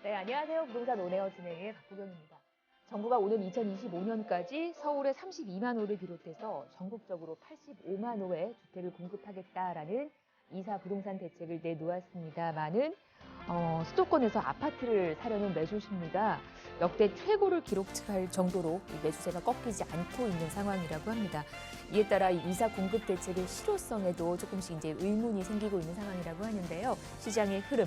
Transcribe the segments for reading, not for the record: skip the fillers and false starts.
네, 안녕하세요. 부동산 온에어 진행의 박보경입니다. 정부가 오는 2025년까지 서울에 32만 호를 비롯해서 전국적으로 85만 호의 주택을 공급하겠다라는 이사 부동산 대책을 내놓았습니다만은 수도권에서 아파트를 사려는 매수 심리가 역대 최고를 기록할 정도로 이 매수세가 꺾이지 않고 있는 상황이라고 합니다. 이에 따라 이 이사 공급 대책의 실효성에도 조금씩 이제 의문이 생기고 있는 상황이라고 하는데요. 시장의 흐름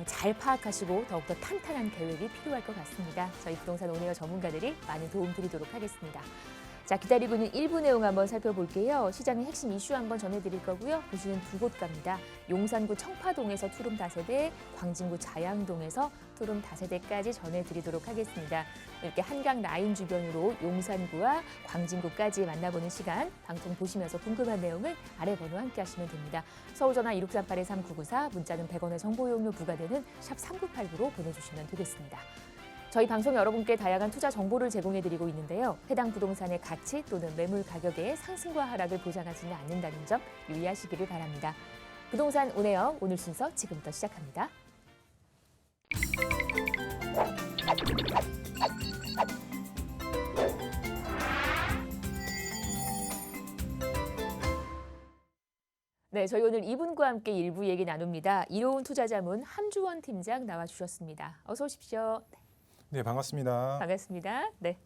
잘 파악하시고 더욱더 탄탄한 계획이 필요할 것 같습니다. 저희 부동산 온에어 전문가들이 많은 도움 드리도록 하겠습니다. 자, 기다리고 있는 1부 내용 한번 살펴볼게요. 시장의 핵심 이슈 한번 전해드릴 거고요. 도시는 두 곳 갑니다. 용산구 청파동에서 투룸 다세대, 광진구 자양동에서 투룸 다세대까지 전해드리도록 하겠습니다. 이렇게 한강 라인 주변으로 용산구와 광진구까지 만나보는 시간, 방송 보시면서 궁금한 내용은 아래 번호 함께 하시면 됩니다. 서울전화 1638-3994, 문자는 100원의 정보 이용료 부과되는 샵 3989로 보내주시면 되겠습니다. 저희 방송 여러분께 다양한 투자 정보를 제공해드리고 있는데요. 해당 부동산의 가치 또는 매물 가격의 상승과 하락을 보장하지는 않는다는 점 유의하시기를 바랍니다. 부동산 온에어 오늘 순서 지금부터 시작합니다. 네, 저희 오늘 이분과 함께 일부 얘기 나눕니다. 이로운 투자자문 함주원 팀장 나와주셨습니다. 어서 오십시오. 네, 반갑습니다. 반갑습니다. 네.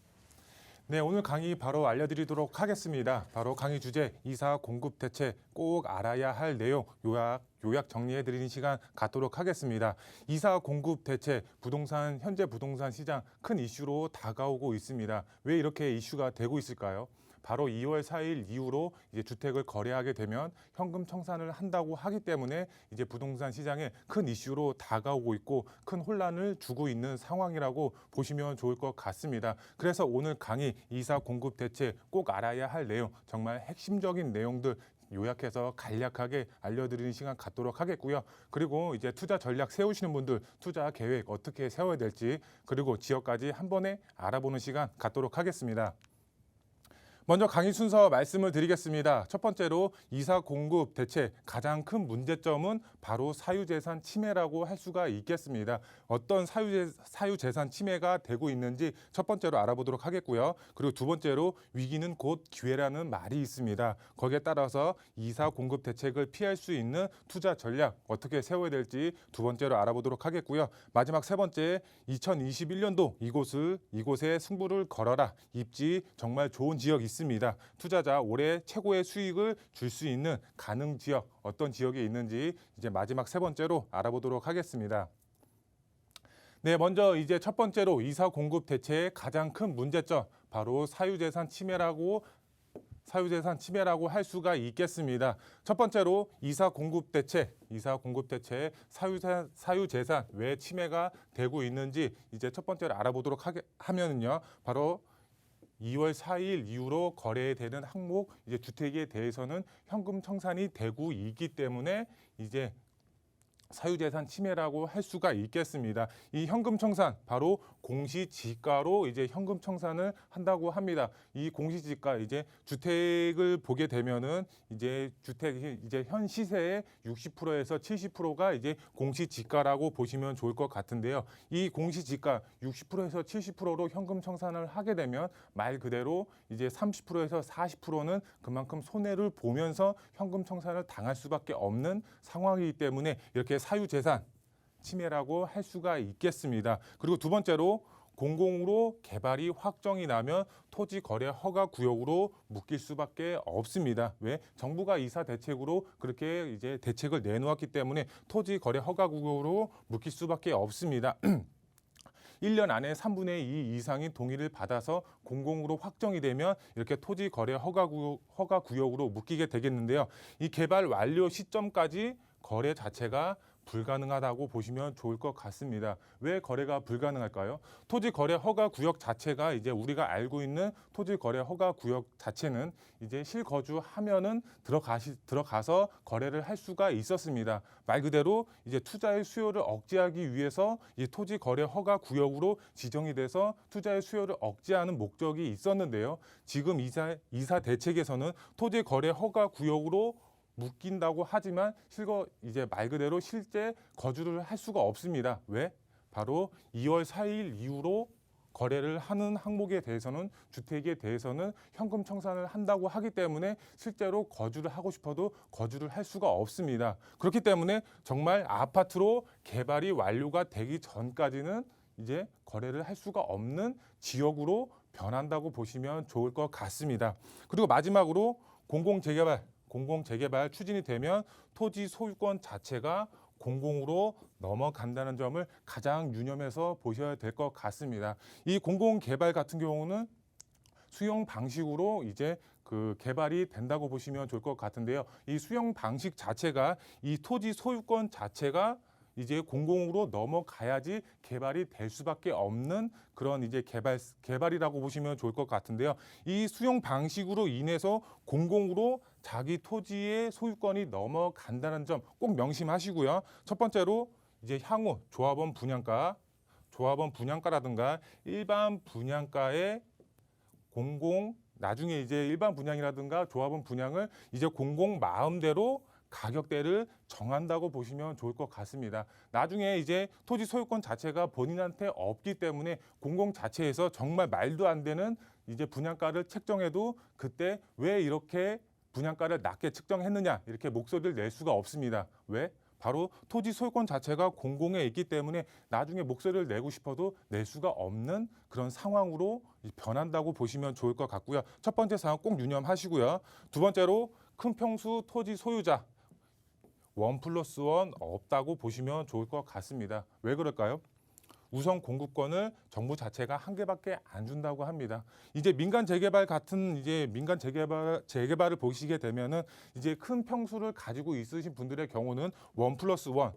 네, 오늘 강의 바로 알려드리도록 하겠습니다. 바로 강의 주제, 이사 공급 대책 꼭 알아야 할 내용 요약 정리해드리는 시간 갖도록 하겠습니다. 이사 공급 대책, 현재 부동산 시장 큰 이슈로 다가오고 있습니다. 왜 이렇게 이슈가 되고 있을까요? 바로 2월 4일 이후로 이제 주택을 거래하게 되면 현금 청산을 한다고 하기 때문에 이제 부동산 시장에 큰 이슈로 다가오고 있고 큰 혼란을 주고 있는 상황이라고 보시면 좋을 것 같습니다. 그래서 오늘 강의 이사 공급 대책 꼭 알아야 할 내용, 정말 핵심적인 내용들 요약해서 간략하게 알려드리는 시간 갖도록 하겠고요. 그리고 이제 투자 전략 세우시는 분들 투자 계획 어떻게 세워야 될지 그리고 지역까지 한 번에 알아보는 시간 갖도록 하겠습니다. 먼저 강의 순서 말씀을 드리겠습니다. 첫 번째로 이사 공급 대책 가장 큰 문제점은 바로 사유재산 침해라고 할 수가 있겠습니다. 어떤 사유재산 침해가 되고 있는지 첫 번째로 알아보도록 하겠고요. 그리고 두 번째로 위기는 곧 기회라는 말이 있습니다. 거기에 따라서 이사 공급 대책을 피할 수 있는 투자 전략 어떻게 세워야 될지 두 번째로 알아보도록 하겠고요. 마지막 세 번째 2021년도 이곳에 승부를 걸어라. 입지 정말 좋은 지역 있습니다. 투자자 올해 최고의 수익을 줄 수 있는 가능 지역 어떤 지역에 있는지 이제 마지막 세 번째로 알아보도록 하겠습니다. 네, 먼저 이제 첫 번째로 이사 공급 대책의 가장 큰 문제점 바로 사유재산 침해라고 할 수가 있겠습니다. 첫 번째로 이사 공급 대책 사유재산 왜 침해가 되고 있는지 이제 첫 번째로 알아보도록 하면은요. 바로 2월 4일 이후로 거래되는 항목 이제 주택에 대해서는 현금 청산이 되고 있기 때문에 이제 사유재산 침해라고 할 수가 있겠습니다. 이 현금 청산 바로 공시지가로 이제 현금 청산을 한다고 합니다. 이 공시지가 이제 주택을 보게 되면은 이제 주택이 이제 현 시세의 60%에서 70%가 이제 공시지가라고 보시면 좋을 것 같은데요. 이 공시지가 60%에서 70%로 현금 청산을 하게 되면 말 그대로 이제 30%에서 40%는 그만큼 손해를 보면서 현금 청산을 당할 수밖에 없는 상황이기 때문에 이렇게 사유재산 침해라고 할 수가 있겠습니다. 그리고 두 번째로 공공으로 개발이 확정이 나면 토지거래 허가 구역으로 묶일 수밖에 없습니다. 왜? 정부가 이사 대책으로 그렇게 이제 대책을 내놓았기 때문에 토지거래 허가 구역으로 묶일 수밖에 없습니다. 1년 안에 3분의 2 이상이 동의를 받아서 공공으로 확정이 되면 이렇게 토지 거래 허가 구역으로 묶이게 되겠는데요. 이 개발 완료 시점까지 거래 자체가 불가능하다고 보시면 좋을 것 같습니다. 왜 거래가 불가능할까요? 토지 거래 허가 구역 자체가 이제 우리가 알고 있는 토지 거래 허가 구역 자체는 이제 실거주하면은 들어가서 거래를 할 수가 있었습니다. 말 그대로 이제 투자의 수요를 억제하기 위해서 이 토지 거래 허가 구역으로 지정이 돼서 투자의 수요를 억제하는 목적이 있었는데요. 지금 이사 대책에서는 토지 거래 허가 구역으로 묶인다고 하지만 이제 말 그대로 실제 거주를 할 수가 없습니다. 왜? 바로 2월 4일 이후로 거래를 하는 항목에 대해서는 주택에 대해서는 현금 청산을 한다고 하기 때문에 실제로 거주를 하고 싶어도 거주를 할 수가 없습니다. 그렇기 때문에 정말 아파트로 개발이 완료가 되기 전까지는 이제 거래를 할 수가 없는 지역으로 변한다고 보시면 좋을 것 같습니다. 그리고 마지막으로 공공재개발 추진이 되면 토지 소유권 자체가 공공으로 넘어간다는 점을 가장 유념해서 보셔야 될 것 같습니다. 이 공공개발 같은 경우는 수용 방식으로 이제 그 개발이 된다고 보시면 좋을 것 같은데요. 이 수용 방식 자체가 이 토지 소유권 자체가 이제 공공으로 넘어가야지 개발이 될 수밖에 없는 그런 이제 개발이라고 보시면 좋을 것 같은데요. 이 수용 방식으로 인해서 공공으로 자기 토지의 소유권이 넘어간다는 점 꼭 명심하시고요. 첫 번째로 이제 향후 조합원 분양가라든가 일반 분양가의 나중에 이제 일반 분양이라든가 조합원 분양을 이제 공공 마음대로 가격대를 정한다고 보시면 좋을 것 같습니다. 나중에 이제 토지 소유권 자체가 본인한테 없기 때문에 공공 자체에서 정말 말도 안 되는 이제 분양가를 책정해도 그때 왜 이렇게 분양가를 낮게 측정했느냐 이렇게 목소리를 낼 수가 없습니다. 왜? 바로 토지 소유권 자체가 공공에 있기 때문에 나중에 목소리를 내고 싶어도 낼 수가 없는 그런 상황으로 변한다고 보시면 좋을 것 같고요. 첫 번째 사항 꼭 유념하시고요. 두 번째로 큰 평수 토지 소유자 1+1 없다고 보시면 좋을 것 같습니다. 왜 그럴까요? 우선 공급권을 정부 자체가 한 개밖에 안 준다고 합니다. 이제 민간 재개발 같은 이제 민간 재개발을 보시게 되면은 이제 큰 평수를 가지고 있으신 분들의 경우는 1+1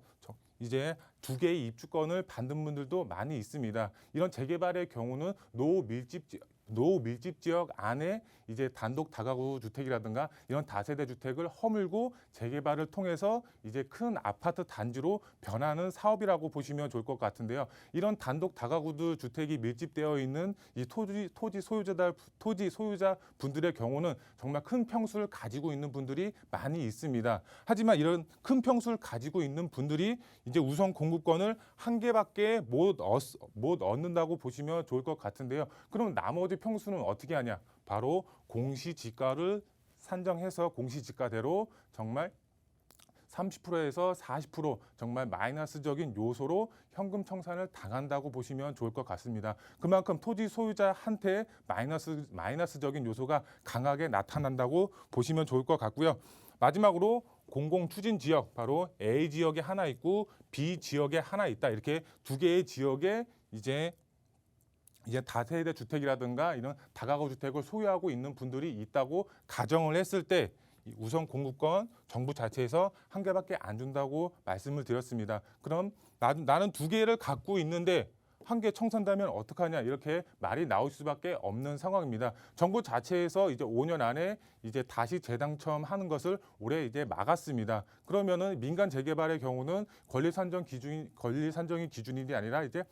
이제 2개의 입주권을 받는 분들도 많이 있습니다. 이런 재개발의 경우는 노밀집 지역 안에 이제 단독 다가구 주택이라든가 이런 다세대 주택을 허물고 재개발을 통해서 이제 큰 아파트 단지로 변하는 사업이라고 보시면 좋을 것 같은데요. 이런 단독 다가구 주택이 밀집되어 있는 이 토지 소유자 분들의 경우는 정말 큰 평수를 가지고 있는 분들이 많이 있습니다. 하지만 이런 큰 평수를 가지고 있는 분들이 이제 우선 공급권을 한 개밖에 못 얻는다고 보시면 좋을 것 같은데요. 그럼 나머지 평수는 어떻게 하냐? 바로 공시지가를 산정해서 공시지가대로 정말 30%에서 40% 정말 마이너스적인 요소로 현금 청산을 당한다고 보시면 좋을 것 같습니다. 그만큼 토지 소유자한테 마이너스적인 요소가 강하게 나타난다고 보시면 좋을 것 같고요. 마지막으로 공공 추진 지역 바로 A 지역에 하나 있고 B 지역에 하나 있다. 이렇게 두 개의 지역에 이제 다세대 주택이라든가 이런 다가구 주택을 소유하고 있는 분들이 있다고 가정을 했을 때 우선 공급권 정부 자체에서 한 개밖에 안 준다고 말씀을 드렸습니다. 그럼 나는 두 개를 갖고 있는데 한 개 청산되면 어떡하냐 이렇게 말이 나올 수밖에 없는 상황입니다. 정부 자체에서 이제 5년 안에 이제 다시 재당첨하는 것을 올해 이제 막았습니다. 그러면은 민간 재개발의 경우는 권리 산정이 기준이 아니라 이제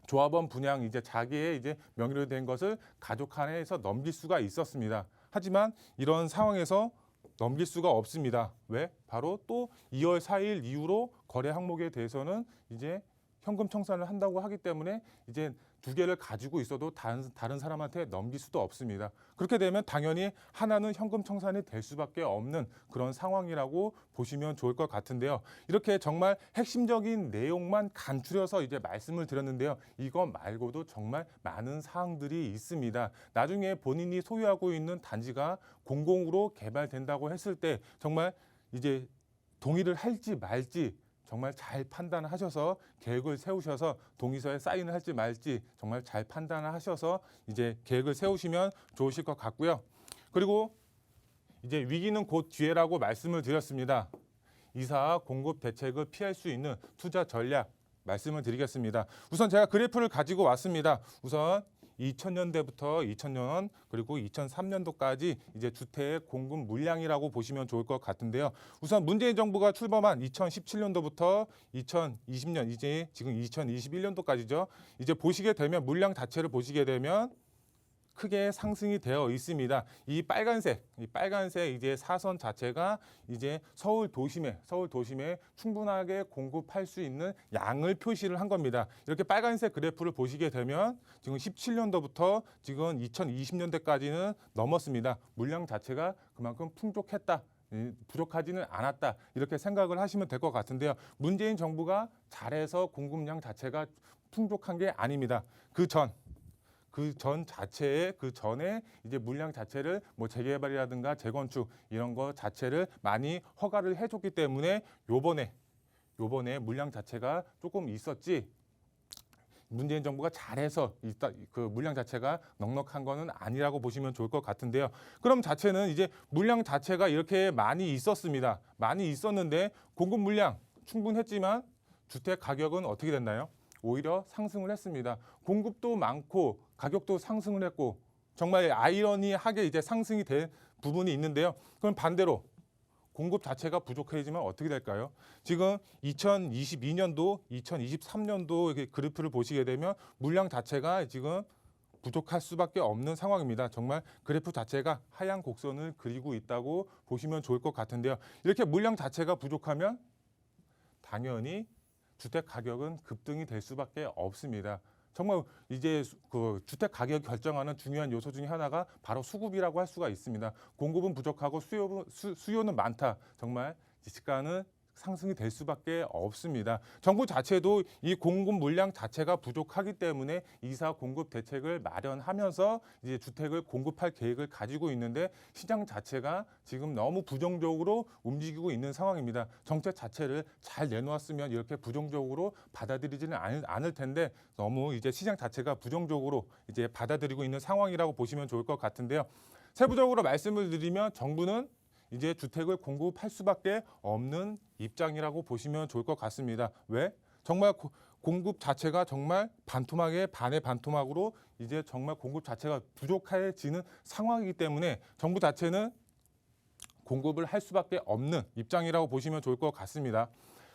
조합원 분양 이제 자기의 이제 명의로 된 것을 가족 한해에서 넘길 수가 있었습니다. 하지만 이런 상황에서 넘길 수가 없습니다. 왜? 바로 또 2월 4일 이후로 거래 항목에 대해서는 이제 현금 청산을 한다고 하기 때문에 이제 두 개를 가지고 있어도 다른 사람한테 넘길 수도 없습니다. 그렇게 되면 당연히 하나는 현금 청산이 될 수밖에 없는 그런 상황이라고 보시면 좋을 것 같은데요. 이렇게 정말 핵심적인 내용만 간추려서 이제 말씀을 드렸는데요. 이거 말고도 정말 많은 사항들이 있습니다. 나중에 본인이 소유하고 있는 단지가 공공으로 개발된다고 했을 때 정말 이제 동의를 할지 말지 정말 잘 판단하셔서 계획을 세우셔서 동의서에 사인을 할지 말지 정말 잘 판단하셔서 이제 계획을 세우시면 좋으실 것 같고요. 그리고 이제 위기는 곧 기회라고 말씀을 드렸습니다. 이사 공급 대책을 피할 수 있는 투자 전략 말씀을 드리겠습니다. 우선 제가 그래프를 가지고 왔습니다. 우선 2000년대부터 2000년 그리고 2003년도까지 이제 주택 공급 물량이라고 보시면 좋을 것 같은데요. 우선 문재인 정부가 출범한 2017년도부터 2020년 이제 지금 2021년도까지죠. 이제 보시게 되면 물량 자체를 보시게 되면 크게 상승이 되어 있습니다. 이 빨간색 이제 사선 자체가 이제 서울 도심에 충분하게 공급할 수 있는 양을 표시를 한 겁니다. 이렇게 빨간색 그래프를 보시게 되면 지금 17년도부터 지금 2020년대까지는 넘었습니다. 물량 자체가 그만큼 풍족했다. 부족하지는 않았다. 이렇게 생각을 하시면 될 것 같은데요. 문재인 정부가 잘해서 공급량 자체가 풍족한 게 아닙니다. 그 전에 이제 물량 자체를 뭐 재개발이라든가 재건축 이런 거 자체를 많이 허가를 해줬기 때문에 요번에 물량 자체가 조금 있었지. 문재인 정부가 잘해서 그 물량 자체가 넉넉한 거는 아니라고 보시면 좋을 것 같은데요. 그럼 자체는 이제 물량 자체가 이렇게 많이 있었습니다. 많이 있었는데 공급 물량 충분했지만 주택 가격은 어떻게 됐나요? 오히려 상승을 했습니다. 공급도 많고 가격도 상승을 했고 정말 아이러니하게 이제 상승이 된 부분이 있는데요. 그럼 반대로 공급 자체가 부족해지면 어떻게 될까요? 지금 2022년도, 2023년도 이렇게 그래프를 보시게 되면 물량 자체가 지금 부족할 수밖에 없는 상황입니다. 정말 그래프 자체가 하향 곡선을 그리고 있다고 보시면 좋을 것 같은데요. 이렇게 물량 자체가 부족하면 당연히 주택 가격은 급등이 될 수밖에 없습니다. 정말 이제 그 주택 가격 결정하는 중요한 요소 중에 하나가 바로 수급이라고 할 수가 있습니다. 공급은 부족하고 수요는 많다. 정말 집가는 상승이 될 수밖에 없습니다. 정부 자체도 이 공급 물량 자체가 부족하기 때문에 이사 공급 대책을 마련하면서 이제 주택을 공급할 계획을 가지고 있는데 시장 자체가 지금 너무 부정적으로 움직이고 있는 상황입니다. 정책 자체를 잘 내놓았으면 이렇게 부정적으로 받아들이지는 않을 텐데 너무 이제 시장 자체가 부정적으로 이제 받아들이고 있는 상황이라고 보시면 좋을 것 같은데요. 세부적으로 말씀을 드리면 정부는 이제 주택을 공급할 수밖에 없는 입장이라고 보시면 좋을 것 같습니다. 왜? 정말 공급 자체가 정말 반토막에 반의 반토막으로 이제 정말 공급 자체가 부족해지는 상황이기 때문에 정부 자체는 공급을 할 수밖에 없는 입장이라고 보시면 좋을 것 같습니다.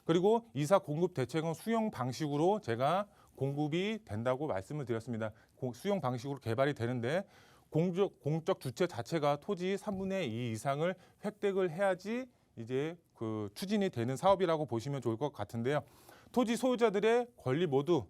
그리고 이사 공급 대책은 수용 방식으로 제가 공급이 된다고 말씀을 드렸습니다. 수용 방식으로 개발이 되는데 공적 주체 자체가 토지 3분의 2 이상을 획득을 해야지 이제 그 추진이 되는 사업이라고 보시면 좋을 것 같은데요. 토지 소유자들의 권리 모두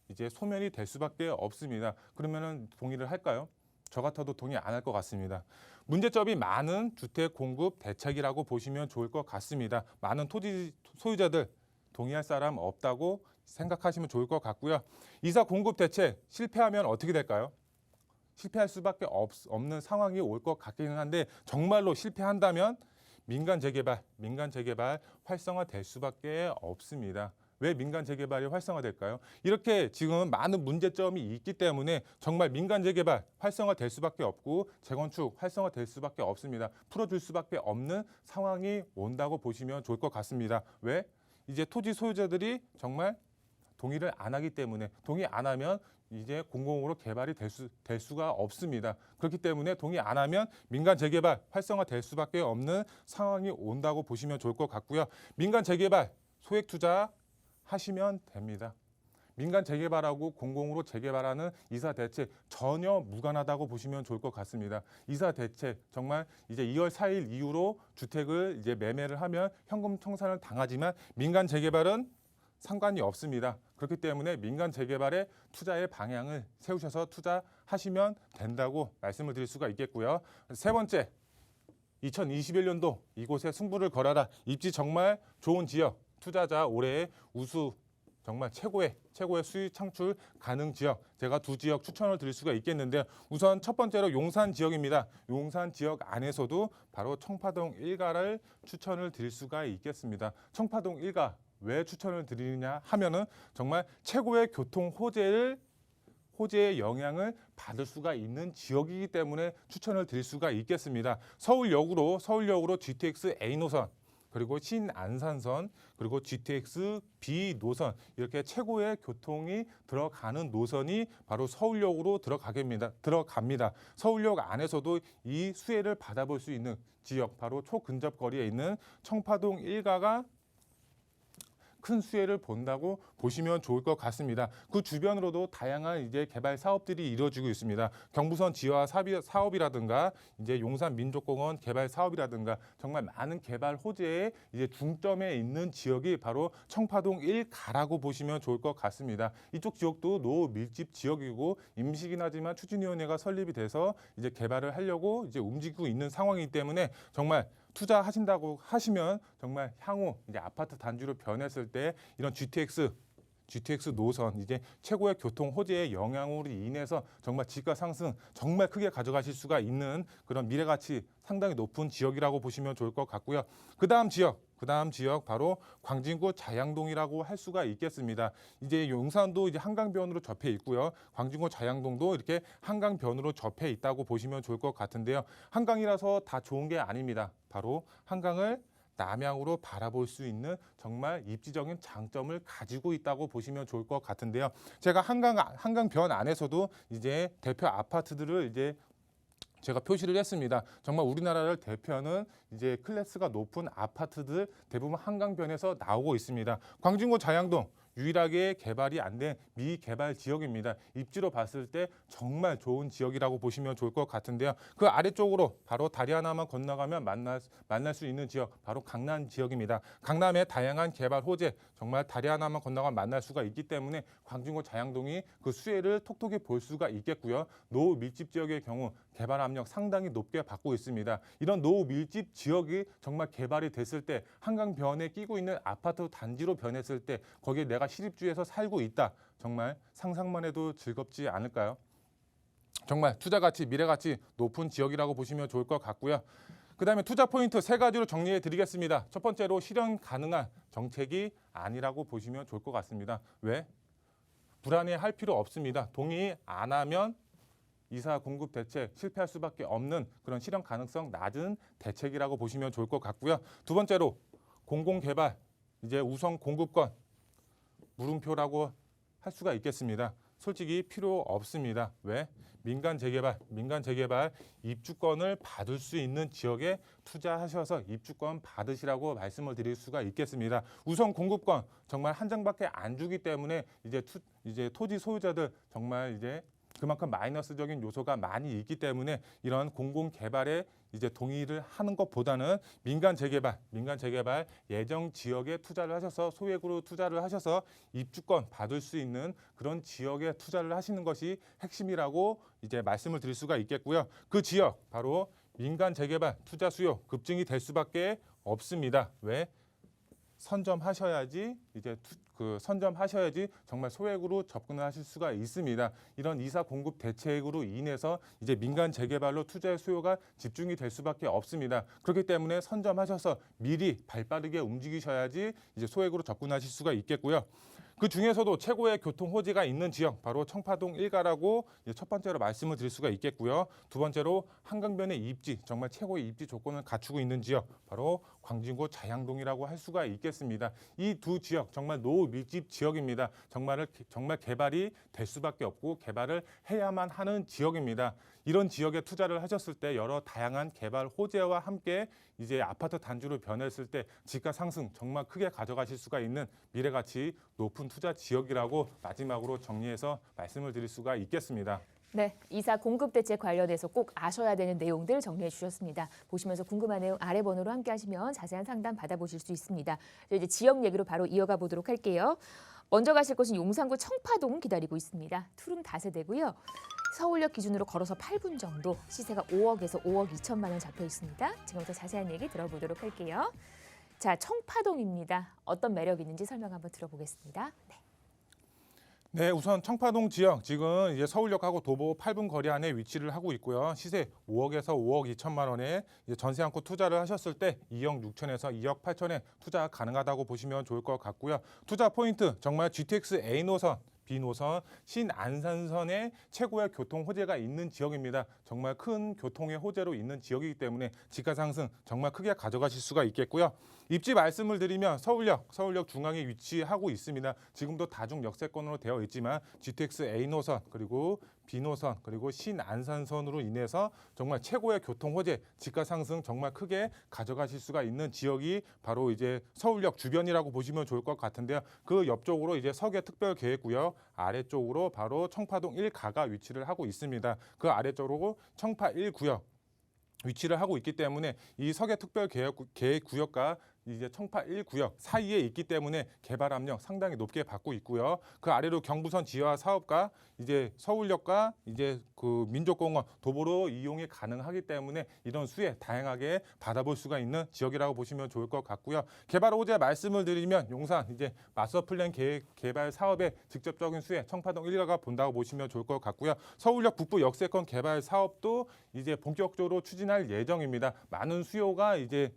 이제 소멸이 될 수밖에 없습니다. 그러면은 동의를 할까요? 저 같아도 동의 안 할 것 같습니다. 문제점이 많은 주택 공급 대책이라고 보시면 좋을 것 같습니다. 많은 토지 소유자들 동의할 사람 없다고 생각하시면 좋을 것 같고요. 이사 공급 대책 실패하면 어떻게 될까요? 실패할 수밖에 없는 상황이 올 것 같기는 한데 정말로 실패한다면 민간 재개발 활성화될 수밖에 없습니다. 왜 민간 재개발이 활성화될까요? 이렇게 지금 많은 문제점이 있기 때문에 정말 민간 재개발 활성화될 수밖에 없고 재건축 활성화될 수밖에 없습니다. 풀어줄 수밖에 없는 상황이 온다고 보시면 좋을 것 같습니다. 왜? 이제 토지 소유자들이 정말 동의를 안 하기 때문에 동의 안 하면 이제 공공으로 개발이 될 수가 없습니다. 그렇기 때문에 동의 안 하면 민간 재개발 활성화될 수밖에 없는 상황이 온다고 보시면 좋을 것 같고요. 민간 재개발 소액 투자 하시면 됩니다. 민간 재개발하고 공공으로 재개발하는 이사 대책 전혀 무관하다고 보시면 좋을 것 같습니다. 이사 대책 정말 이제 2월 4일 이후로 주택을 이제 매매를 하면 현금 청산을 당하지만 민간 재개발은 상관이 없습니다. 그렇기 때문에 민간 재개발에 투자의 방향을 세우셔서 투자하시면 된다고 말씀을 드릴 수가 있겠고요. 세 번째, 2021년도 이곳에 승부를 걸어라. 입지 정말 좋은 지역, 투자자 올해의 우수 정말 최고의 수익 창출 가능 지역. 제가 두 지역 추천을 드릴 수가 있겠는데요. 우선 첫 번째로 용산 지역입니다. 용산 지역 안에서도 바로 청파동 1가를 추천을 드릴 수가 있겠습니다. 청파동 1가 왜 추천을 드리느냐 하면은 정말 최고의 교통 호재의 영향을 받을 수가 있는 지역이기 때문에 추천을 드릴 수가 있겠습니다. 서울역으로 GTX A 노선 그리고 신안산선 그리고 GTX B 노선 이렇게 최고의 교통이 들어가는 노선이 바로 서울역으로 들어갑니다. 서울역 안에서도 이 수혜를 받아볼 수 있는 지역 바로 초근접 거리에 있는 청파동 1가가 큰 수혜를 본다고 보시면 좋을 것 같습니다. 그 주변으로도 다양한 이제 개발 사업들이 이루어지고 있습니다. 경부선 지하 사업이라든가 이제 용산 민족공원 개발 사업이라든가 정말 많은 개발 호재에 이제 중점에 있는 지역이 바로 청파동 1가라고 보시면 좋을 것 같습니다. 이쪽 지역도 노후 밀집 지역이고 임시긴 하지만 추진위원회가 설립이 돼서 이제 개발을 하려고 이제 움직이고 있는 상황이기 때문에 정말 투자하신다고 하시면 정말 향후 이제 아파트 단지로 변했을 때 이런 GTX 노선 이제 최고의 교통 호재의 영향으로 인해서 정말 지가 상승 정말 크게 가져가실 수가 있는 그런 미래 가치 상당히 높은 지역이라고 보시면 좋을 것 같고요. 그다음 지역 바로 광진구 자양동이라고 할 수가 있겠습니다. 이제 용산도 이제 한강변으로 접해 있고요. 광진구 자양동도 이렇게 한강변으로 접해 있다고 보시면 좋을 것 같은데요. 한강이라서 다 좋은 게 아닙니다. 바로 한강을 남향으로 바라볼 수 있는 정말 입지적인 장점을 가지고 있다고 보시면 좋을 것 같은데요. 제가 한강변 안에서도 이제 대표 아파트들을 이제 제가 표시를 했습니다. 정말 우리나라를 대표하는 이제 클래스가 높은 아파트들 대부분 한강변에서 나오고 있습니다. 광진구 자양동 유일하게 개발이 안 된 미개발 지역입니다. 입지로 봤을 때 정말 좋은 지역이라고 보시면 좋을 것 같은데요. 그 아래쪽으로 바로 다리 하나만 건너가면 만날 수 있는 지역 바로 강남 지역입니다. 강남의 다양한 개발 호재 정말 다리 하나만 건너가면 만날 수가 있기 때문에 광진구 자양동이 그 수혜를 톡톡히 볼 수가 있겠고요. 노후 밀집 지역의 경우 개발 압력 상당히 높게 받고 있습니다. 이런 노후 밀집 지역이 정말 개발이 됐을 때 한강변에 끼고 있는 아파트 단지로 변했을 때 거기에 내가 시립주에서 살고 있다. 정말 상상만 해도 즐겁지 않을까요? 정말 투자 가치, 미래 가치 높은 지역이라고 보시면 좋을 것 같고요. 그다음에 투자 포인트 3가지로 정리해 드리겠습니다. 첫 번째로 실현 가능한 정책이 아니라고 보시면 좋을 것 같습니다. 왜? 불안해할 필요 없습니다. 동의 안 하면 이사 공급 대책 실패할 수밖에 없는 그런 실현 가능성 낮은 대책이라고 보시면 좋을 것 같고요. 두 번째로 공공개발, 이제 우선 공급권, 물음표라고 할 수가 있겠습니다. 솔직히 필요 없습니다. 왜? 민간 재개발 입주권을 받을 수 있는 지역에 투자하셔서 입주권 받으시라고 말씀을 드릴 수가 있겠습니다. 우선 공급권 정말 한 장밖에 안 주기 때문에 이제 토지 소유자들 정말 이제 그만큼 마이너스적인 요소가 많이 있기 때문에 이런 공공 개발에 이제 동의를 하는 것보다는 민간 재개발 예정 지역에 투자를 하셔서 소액으로 투자를 하셔서 입주권 받을 수 있는 그런 지역에 투자를 하시는 것이 핵심이라고 이제 말씀을 드릴 수가 있겠고요. 그 지역 바로 민간 재개발 투자 수요 급증이 될 수밖에 없습니다. 왜? 선점하셔야지 선점하셔야지 정말 소액으로 접근을 하실 수가 있습니다. 이런 이사 공급 대책으로 인해서 이제 민간 재개발로 투자의 수요가 집중이 될 수밖에 없습니다. 그렇기 때문에 선점하셔서 미리 발빠르게 움직이셔야지 이제 소액으로 접근하실 수가 있겠고요. 그 중에서도 최고의 교통 호재가 있는 지역 바로 청파동 1가라고 첫 번째로 말씀을 드릴 수가 있겠고요. 두 번째로 한강변의 입지 정말 최고의 입지 조건을 갖추고 있는 지역 바로 광진구 자양동이라고 할 수가 있겠습니다. 이 두 지역 정말 노후 밀집 지역입니다. 정말 개발이 될 수밖에 없고 개발을 해야만 하는 지역입니다. 이런 지역에 투자를 하셨을 때 여러 다양한 개발 호재와 함께 이제 아파트 단지로 변했을 때 지가 상승 정말 크게 가져가실 수가 있는 미래 가치 높은 투자 지역이라고 마지막으로 정리해서 말씀을 드릴 수가 있겠습니다. 네, 이사 공급 대책 관련해서 꼭 아셔야 되는 내용들 정리해 주셨습니다. 보시면서 궁금한 내용 아래 번호로 함께 하시면 자세한 상담 받아보실 수 있습니다. 이제 지역 얘기로 바로 이어가 보도록 할게요. 먼저 가실 곳은 용산구 청파동 기다리고 있습니다. 투룸 다세대고요. 서울역 기준으로 걸어서 8분 정도, 시세가 5억에서 5억 2천만 원 잡혀 있습니다. 지금부터 자세한 얘기 들어보도록 할게요. 자, 청파동입니다. 어떤 매력이 있는지 설명 한번 들어보겠습니다. 네, 우선 청파동 지역 지금 이제 서울역하고 도보 8분 거리 안에 위치를 하고 있고요. 시세 5억에서 5억 2천만 원에 전세 않고 투자를 하셨을 때 2억 6천에서 2억 8천에 투자 가능하다고 보시면 좋을 것 같고요. 투자 포인트 정말 GTX A 노선, B 노선, 신안산선의 최고의 교통 호재가 있는 지역입니다. 정말 큰 교통의 호재로 있는 지역이기 때문에 지가 상승 정말 크게 가져가실 수가 있겠고요. 입지 말씀을 드리면 서울역 중앙에 위치하고 있습니다. 지금도 다중 역세권으로 되어 있지만 GTX A 노선 그리고 비노선 그리고 신안산선으로 인해서 정말 최고의 교통 호재, 집가 상승 정말 크게 가져가실 수가 있는 지역이 바로 이제 서울역 주변이라고 보시면 좋을 것 같은데요. 그 옆쪽으로 이제 서계특별계획구역 아래쪽으로 바로 청파동 1가가 위치를 하고 있습니다. 그 아래쪽으로 청파 1구역 위치를 하고 있기 때문에 이 서계특별계획구역과 이제 청파 1구역 사이에 있기 때문에 개발 압력 상당히 높게 받고 있고요. 그 아래로 경부선 지하 사업과 이제 서울역과 이제 그 민족공원 도보로 이용이 가능하기 때문에 이런 수혜 다양하게 받아볼 수가 있는 지역이라고 보시면 좋을 것 같고요. 개발 호재 말씀을 드리면 용산 이제 마스터 플랜 개발 사업의 직접적인 수혜 청파동 1가가 본다고 보시면 좋을 것 같고요. 서울역 북부 역세권 개발 사업도 이제 본격적으로 추진할 예정입니다. 많은 수요가 이제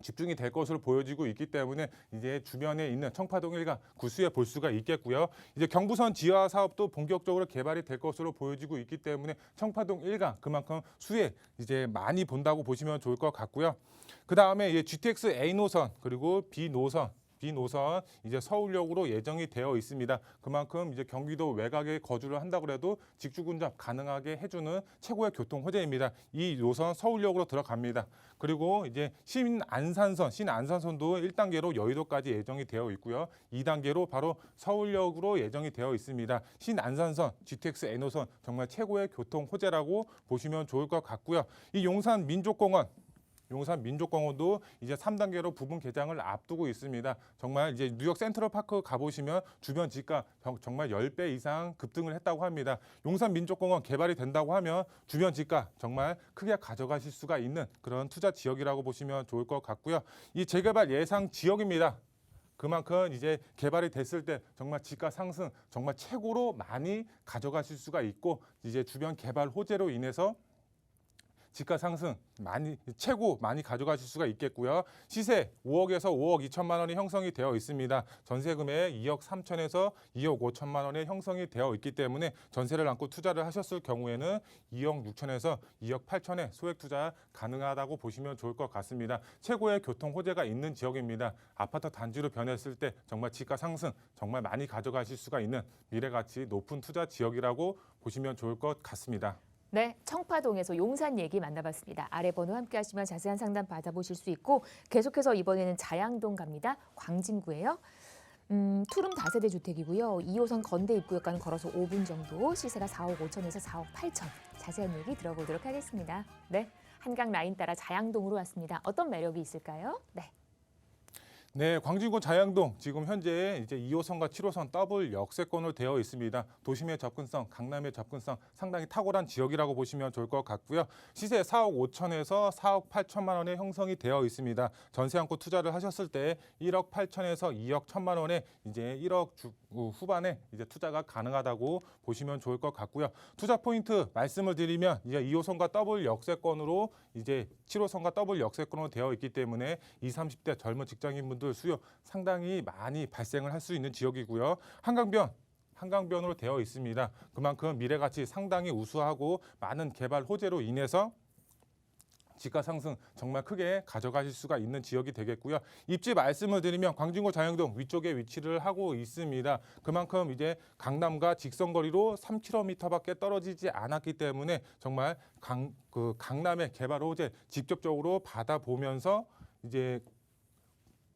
집중이 될 것으로 보여지고 있기 때문에 이제 주변에 있는 청파동 1가 구수해 볼 수가 있겠고요. 이제 경부선 지하 사업도 본격적으로 개발이 될 것으로 보여지고 있기 때문에 청파동 1가 그만큼 수혜 이제 많이 본다고 보시면 좋을 것 같고요. 그 다음에 이제 GTX A 노선 그리고 B 노선 이제 서울역으로 예정이 되어 있습니다. 그만큼 이제 경기도 외곽에 거주를 한다고 해도 직주근접 가능하게 해주는 최고의 교통 호재입니다. 이 노선 서울역으로 들어갑니다. 그리고 이제 신안산선도 1단계로 여의도까지 예정이 되어 있고요. 2단계로 바로 서울역으로 예정이 되어 있습니다. 신안산선, GTX N호선 정말 최고의 교통 호재라고 보시면 좋을 것 같고요. 이 용산 민족공원도 이제 3단계로 부분 개장을 앞두고 있습니다. 정말 이제 뉴욕 센트럴파크 가보시면 주변 집가 정말 10배 이상 급등을 했다고 합니다. 용산 민족공원 개발이 된다고 하면 주변 집가 정말 크게 가져가실 수가 있는 그런 투자 지역이라고 보시면 좋을 것 같고요. 이 재개발 예상 지역입니다. 그만큼 이제 개발이 됐을 때 정말 집가 상승 정말 최고로 많이 가져가실 수가 있고 이제 주변 개발 호재로 인해서 집가 상승 최고 많이 가져가실 수가 있겠고요. 시세 5억에서 5억 2천만 원이 형성이 되어 있습니다. 전세 금액 2억 3천에서 2억 5천만 원에 형성이 되어 있기 때문에 전세를 안고 투자를 하셨을 경우에는 2억 6천에서 2억 8천에 소액 투자 가능하다고 보시면 좋을 것 같습니다. 최고의 교통 호재가 있는 지역입니다. 아파트 단지로 변했을 때 정말 집가 상승 정말 많이 가져가실 수가 있는 미래가치 높은 투자 지역이라고 보시면 좋을 것 같습니다. 네, 청파동에서 용산 얘기 만나봤습니다. 아래 번호 함께 하시면 자세한 상담 받아보실 수 있고 계속해서 이번에는 자양동 갑니다. 광진구예요. 투룸 다세대 주택이고요. 2호선 건대 입구역까지 걸어서 5분 정도, 시세가 4억 5천에서 4억 8천. 자세한 얘기 들어보도록 하겠습니다. 네, 한강 라인 따라 자양동으로 왔습니다. 어떤 매력이 있을까요? 네. 네, 광진구 자양동 지금 현재 이제 2호선과 7호선 더블 역세권으로 되어 있습니다. 도심의 접근성, 강남의 접근성 상당히 탁월한 지역이라고 보시면 좋을 것 같고요. 시세 4억 5천에서 4억 8천만 원에 형성이 되어 있습니다. 전세 안고 투자를 하셨을 때 1억 8천에서 2억 1천만 원에 이제 1억 후반에 이제 투자가 가능하다고 보시면 좋을 것 같고요. 투자 포인트 말씀을 드리면 이제 2호선과 더블 역세권으로 이제 7호선과 더블 역세권으로 되어 있기 때문에 20, 30대 젊은 직장인분들 수요 상당히 많이 발생을 할 수 있는 지역이고요. 한강변으로 되어 있습니다. 그만큼 미래가치 상당히 우수하고 많은 개발 호재로 인해서 집가 상승 정말 크게 가져가실 수가 있는 지역이 되겠고요. 입지 말씀을 드리면 광진구 자양동 위쪽에 위치를 하고 있습니다. 그만큼 이제 강남과 직선거리로 3km밖에 떨어지지 않았기 때문에 정말 강남의 개발 호재 직접적으로 받아보면서 이제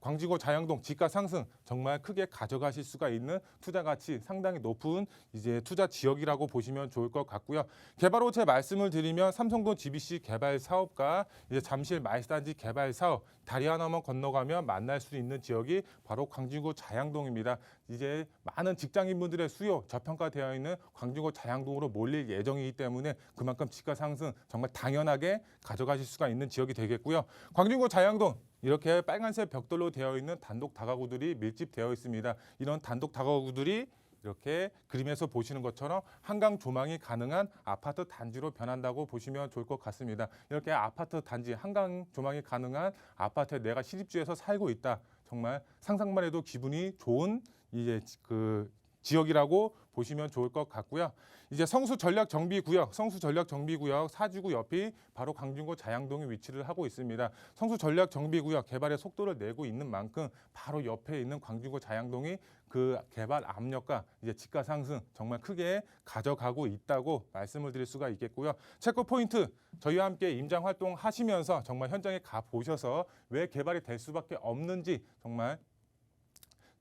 광진구 자양동 집가 상승 정말 크게 가져가실 수가 있는 투자 가치 상당히 높은 이제 투자 지역이라고 보시면 좋을 것 같고요. 개발 호재 말씀을 드리면 삼성동 GBC 개발 사업과 이제 잠실 마이스단지 개발 사업 다리 하나만 건너가면 만날 수 있는 지역이 바로 광진구 자양동입니다. 이제 많은 직장인분들의 수요 저평가되어 있는 광진구 자양동으로 몰릴 예정이기 때문에 그만큼 집가 상승 정말 당연하게 가져가실 수가 있는 지역이 되겠고요. 광진구 자양동 이렇게 빨간색 벽돌로 되어 있는 단독 다가구들이 밀집되어 있습니다. 이런 단독 다가구들이 이렇게 그림에서 보시는 것처럼 한강 조망이 가능한 아파트 단지로 변한다고 보시면 좋을 것 같습니다. 이렇게 아파트 단지, 한강 조망이 가능한 아파트에 내가 시립주에서 살고 있다. 정말 상상만 해도 기분이 좋은 이제 그 지역이라고 보시면 좋을 것 같고요. 이제 성수 전략 정비 구역, 사지구 옆이 바로 광진구 자양동에 위치를 하고 있습니다. 성수 전략 정비 구역 개발의 속도를 내고 있는 만큼 바로 옆에 있는 광진구 자양동이 그 개발 압력과 이제 집가 상승 정말 크게 가져가고 있다고 말씀을 드릴 수가 있겠고요. 체크 포인트 저희와 함께 임장 활동 하시면서 정말 현장에 가 보셔서 왜 개발이 될 수밖에 없는지 정말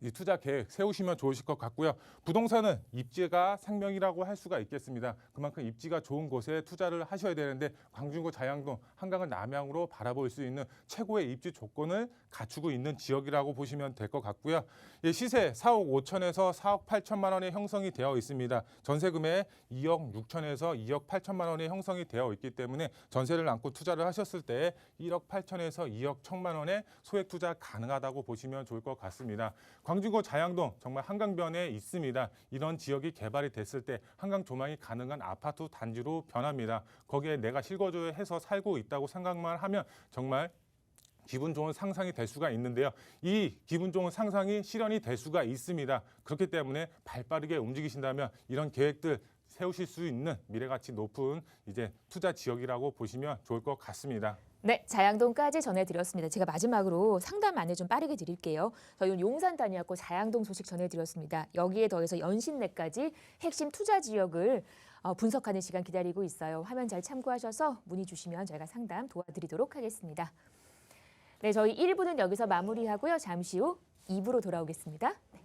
이 투자 계획 세우시면 좋으실 것 같고요. 부동산은 입지가 생명이라고 할 수가 있겠습니다. 그만큼 입지가 좋은 곳에 투자를 하셔야 되는데 광진구 자양동 한강을 남향으로 바라볼 수 있는 최고의 입지 조건을 갖추고 있는 지역이라고 보시면 될 것 같고요. 예, 시세 4억 5천에서 4억 8천만 원에 형성이 되어 있습니다. 전세금에 2억 6천에서 2억 8천만 원에 형성이 되어 있기 때문에 전세를 안고 투자를 하셨을 때 1억 8천에서 2억 1천만 원의 소액 투자 가능하다고 보시면 좋을 것 같습니다. 광진구 자양동 정말 한강변에 있습니다. 이런 지역이 개발이 됐을 때 한강 조망이 가능한 아파트 단지로 변합니다. 거기에 내가 실거주해서 살고 있다고 생각만 하면 정말 기분 좋은 상상이 될 수가 있는데요. 이 기분 좋은 상상이 실현이 될 수가 있습니다. 그렇기 때문에 발빠르게 움직이신다면 이런 계획들 세우실 수 있는 미래가치 높은 이제 투자 지역이라고 보시면 좋을 것 같습니다. 네, 자양동까지 전해드렸습니다. 제가 마지막으로 상담 안내 좀 빠르게 드릴게요. 저희는 용산 다녀왔고 자양동 소식 전해드렸습니다. 여기에 더해서 연신내까지 핵심 투자 지역을 분석하는 시간 기다리고 있어요. 화면 잘 참고하셔서 문의 주시면 저희가 상담 도와드리도록 하겠습니다. 네, 저희 1부는 여기서 마무리하고요. 잠시 후 2부로 돌아오겠습니다. 네.